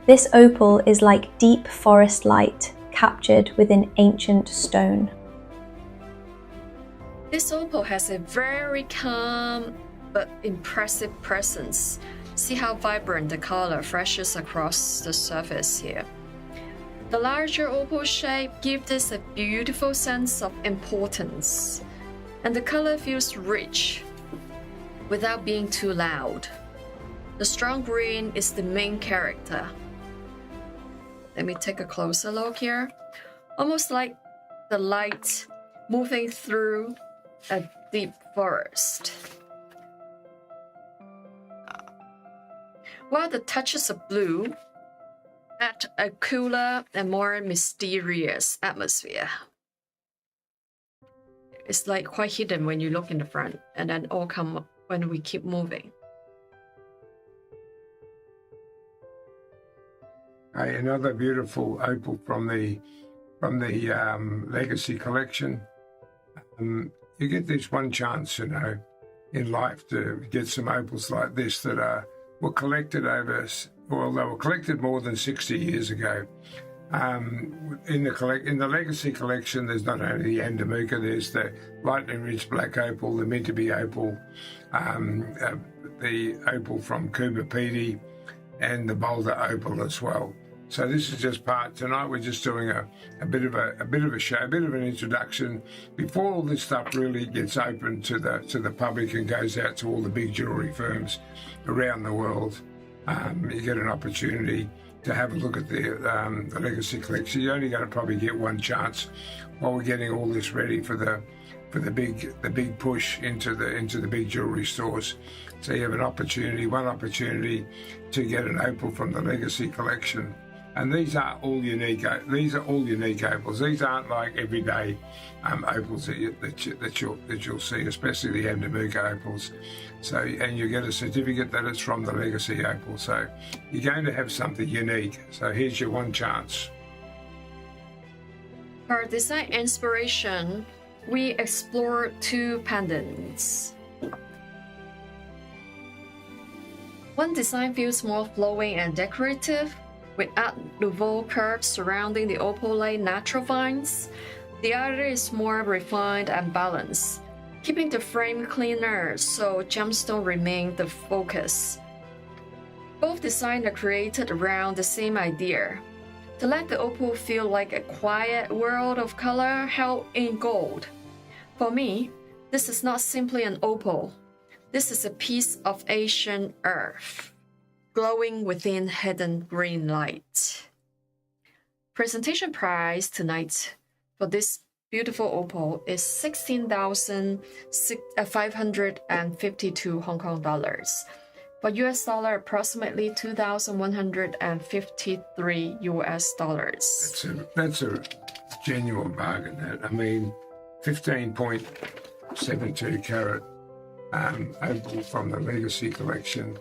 This opal is like deep forest light captured within ancient stone. This opal has a very calm but impressive presence. See how vibrant the color flashes across the surface here. The larger opal shape gives this a beautiful sense of importance. and the color feels rich without being too loud. The strong green is the main character. Let me take a closer look here. Almost like the light moving through a deep forest. While the touches of blue add a cooler and more mysterious atmosphere. It's like quite hidden when you look in the front, and then all come up when we keep moving. Another beautiful opal from the Legacy collection. You get this one chance, you know, in life to get some opals like this that were collected over. Well, they were collected more than 60 years ago. In the Legacy collection, there's not only the Andamooka, there's the Lightning Ridge Black Opal, the Minterby Opal, the Opal from Coober Pedy, and the Boulder Opal as well. So this is just part. Tonight we're just doing a bit of a show, a bit of an introduction before all this stuff really gets open to the public and goes out to all the big jewellery firms around the world. You get an opportunity to have a look at the Legacy collection. You're only going to probably get one chance while we're getting all this ready for the big push into the big jewellery stores. So you have one opportunity to get an opal from the Legacy collection. And these are all unique. These are all unique opals. These aren't like everyday opals that you'll see, especially the Andamooka opals. So, and you get a certificate that it's from the Legacy opal. So, you're going to have something unique. So, here's your one chance. For design inspiration, we explored two pendants. One design feels more flowing and decorative, with Art Nouveau curves surrounding the opal-like natural vines. The other is more refined and balanced, keeping the frame cleaner so gemstones remain the focus. Both designs are created around the same idea, to let the opal feel like a quiet world of color held in gold. For me, this is not simply an opal. This is a piece of ancient earth, glowing within hidden green light. Presentation price tonight for this beautiful opal is 16,552 Hong Kong dollars. For US dollar, approximately 2,153 US dollars. That's a genuine bargain. That, I mean, 15.72 carat opal from the Legacy collection.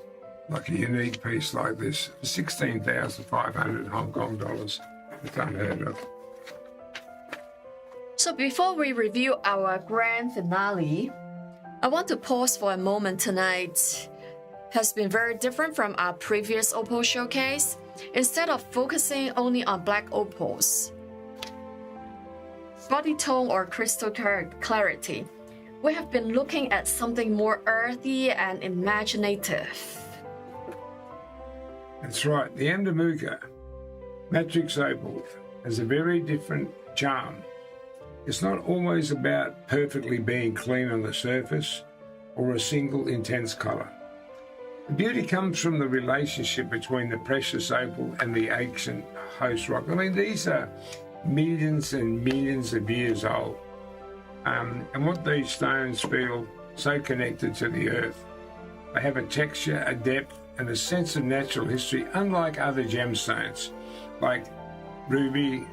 Like a unique piece like this, 16,500 Hong Kong dollars. It's unheard of. So before we review our grand finale, I want to pause for a moment. Tonight has been very different from our previous opal showcase. Instead of focusing only on black opals, body tone or crystal clarity, we have been looking at something more earthy and imaginative. That's right. The Andamooka Matrix Opal has a very different charm. It's not always about perfectly being clean on the surface or a single intense colour. The beauty comes from the relationship between the precious opal and the ancient host rock. I mean, these are millions and millions of years old. And what these stones feel so connected to the earth. They have a texture, a depth, and a sense of natural history, unlike other gemstones like ruby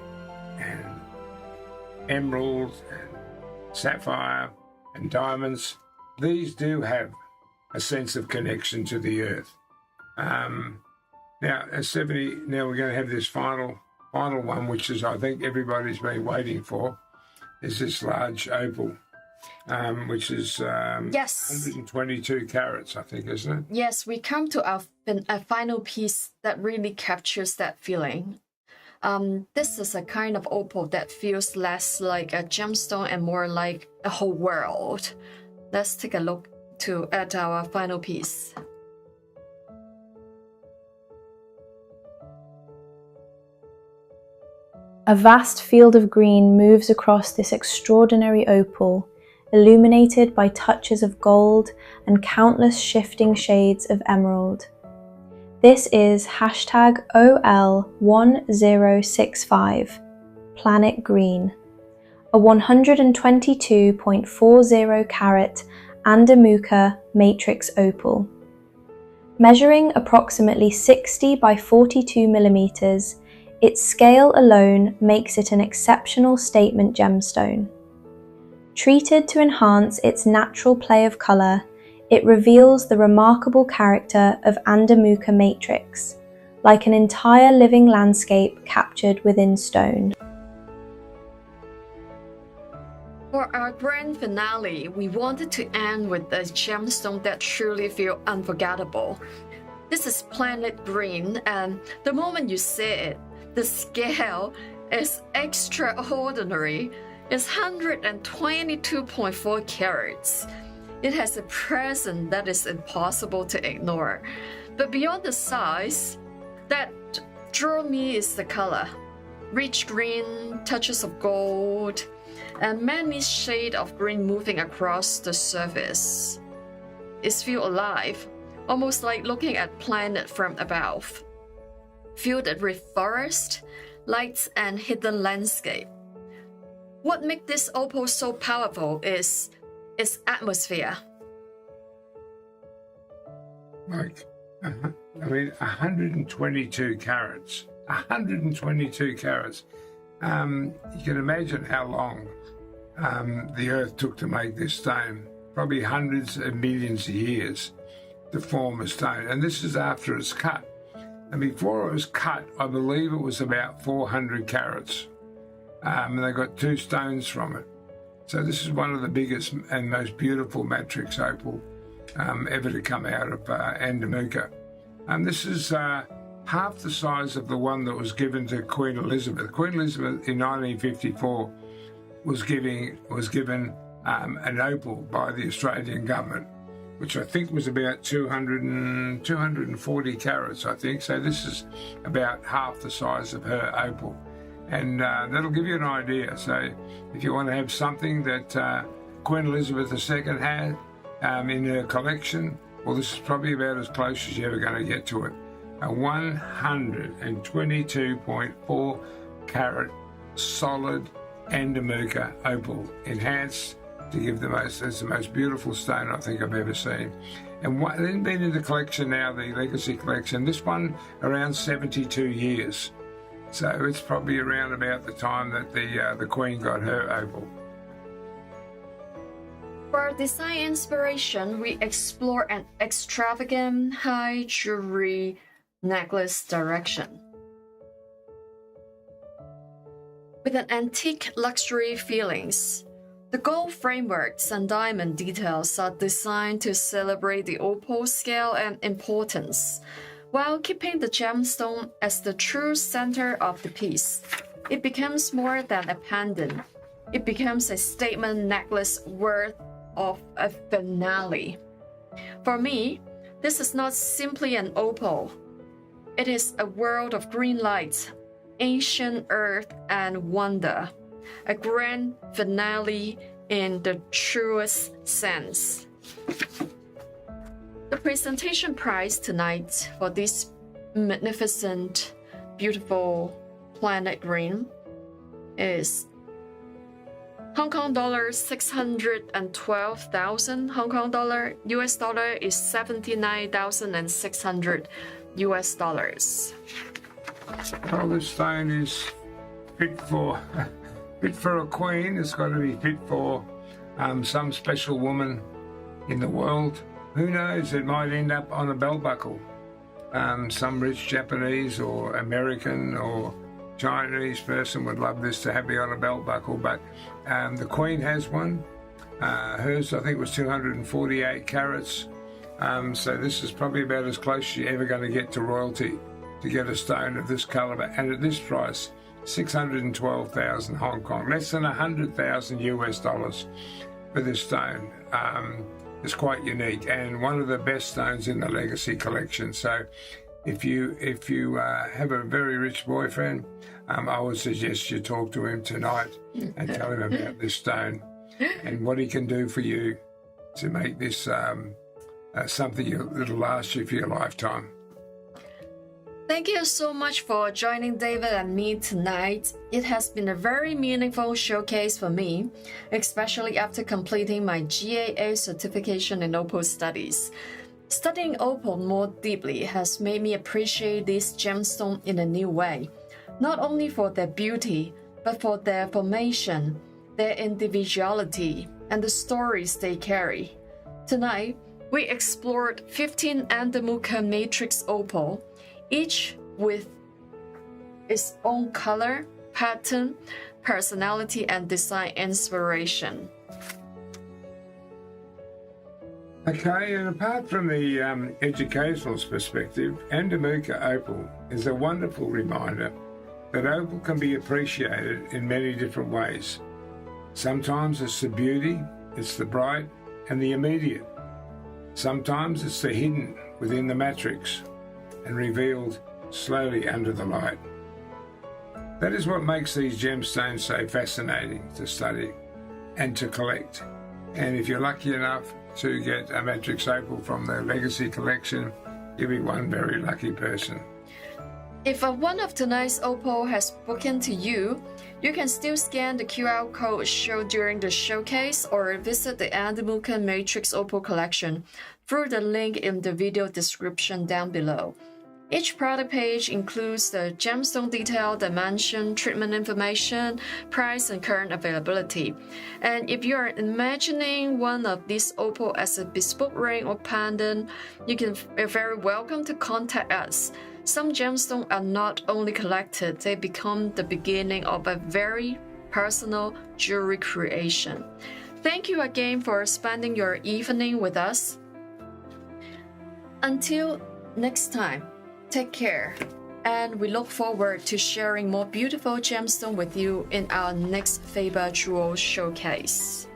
and emerald and sapphire and diamonds. These do have a sense of connection to the earth. Now, as Stephanie, now we're going to have this final one, which is I think everybody's been waiting for, is this large opal. Which is yes, 122 carats, I think, isn't it? Yes, we come to a final piece that really captures that feeling. This is a kind of opal that feels less like a gemstone and more like a whole world. Let's take a look at our final piece. A vast field of green moves across this extraordinary opal, illuminated by touches of gold and countless shifting shades of emerald. This is hashtag OL1065, Planet Green, a 122.40 carat Andamooka Matrix Opal. Measuring approximately 60 by 42 millimeters, its scale alone makes it an exceptional statement gemstone. Treated to enhance its natural play of color, it reveals the remarkable character of Andamooka Matrix, like an entire living landscape captured within stone. For our grand finale, we wanted to end with a gemstone that truly feels unforgettable. This is Planet Green, and the moment you see it, the scale is extraordinary. It's 122.4 carats. It has a presence that is impossible to ignore. But beyond the size, that drew me is the color. Rich green, touches of gold, and many shades of green moving across the surface. It feels alive, almost like looking at planet from above. Filled with forest, lights, and hidden landscape. What makes this opal so powerful is its atmosphere. Like, 122 carats. 122 carats. You can imagine how long the earth took to make this stone. Probably hundreds of millions of years to form a stone. And this is after it's cut. And before it was cut, I believe it was about 400 carats. And they got 2 stones from it. So this is one of the biggest and most beautiful matrix opal ever to come out of Andamooka. This is half the size of the one that was given to Queen Elizabeth. Queen Elizabeth in 1954 was given an opal by the Australian government, which I think was about 240 carats, I think. So this is about half the size of her opal. And that'll give you an idea. So if you want to have something that Queen Elizabeth II had in her collection, well, this is probably about as close as you're ever going to get to it. A 122.4 carat solid Andamooka opal, enhanced to give it's the most beautiful stone I think I've ever seen. And then been in the collection now, the Legacy Collection, this one around 72 years. So it's probably around about the time that the Queen got her opal. For our design inspiration, we explore an extravagant high jewelry necklace direction. With an antique luxury feelings, the gold frameworks and diamond details are designed to celebrate the opal scale and importance, while keeping the gemstone as the true center of the piece. It becomes more than a pendant. It becomes a statement necklace worth of a finale. For me, this is not simply an opal. It is a world of green lights, ancient earth, and wonder. A grand finale in the truest sense. The presentation price tonight for this magnificent, beautiful Planet Green is Hong Kong dollar 612,000 Hong Kong dollar. US dollar is 79,600 US dollars. Well, this stone is fit for a queen. It's got to be fit for some special woman in the world. Who knows? It might end up on a belt buckle. Some rich Japanese or American or Chinese person would love this to be on a belt buckle, but the Queen has one. Hers, I think, was 248 carats. So this is probably about as close as you're ever going to get to royalty to get a stone of this caliber. And at this price, 612,000 Hong Kong, less than 100,000 US dollars for this stone. It's quite unique and one of the best stones in the Legacy Collection. So if you have a very rich boyfriend, I would suggest you talk to him tonight and tell him about this stone. and what he can do for you to make this something that'll last you for your lifetime. Thank you so much for joining David and me tonight. It has been a very meaningful showcase for me, especially after completing my GAA certification in opal studies. Studying opal more deeply has made me appreciate this gemstone in a new way, not only for their beauty, but for their formation, their individuality, and the stories they carry. Tonight, we explored 15 Andamooka Matrix Opal, each with its own color, pattern, personality, and design inspiration. Okay, and apart from the educational perspective, Andamooka Opal is a wonderful reminder that opal can be appreciated in many different ways. Sometimes it's the beauty, it's the bright, and the immediate. Sometimes it's the hidden within the matrix and revealed slowly under the light. That is what makes these gemstones so fascinating to study and to collect. And if you're lucky enough to get a matrix opal from the Legacy collection, you'll be one very lucky person. If one of tonight's opal has spoken to you, you can still scan the QR code shown during the showcase or visit the Andamooka Matrix Opal collection through the link in the video description down below. Each product page includes the gemstone detail, dimension, treatment information, price, and current availability. And if you are imagining one of these opal as a bespoke ring or pendant, you're very welcome to contact us. Some gemstones are not only collected, they become the beginning of a very personal jewelry creation. Thank you again for spending your evening with us. Until next time, take care, and we look forward to sharing more beautiful gemstones with you in our next Faber Jewel Showcase.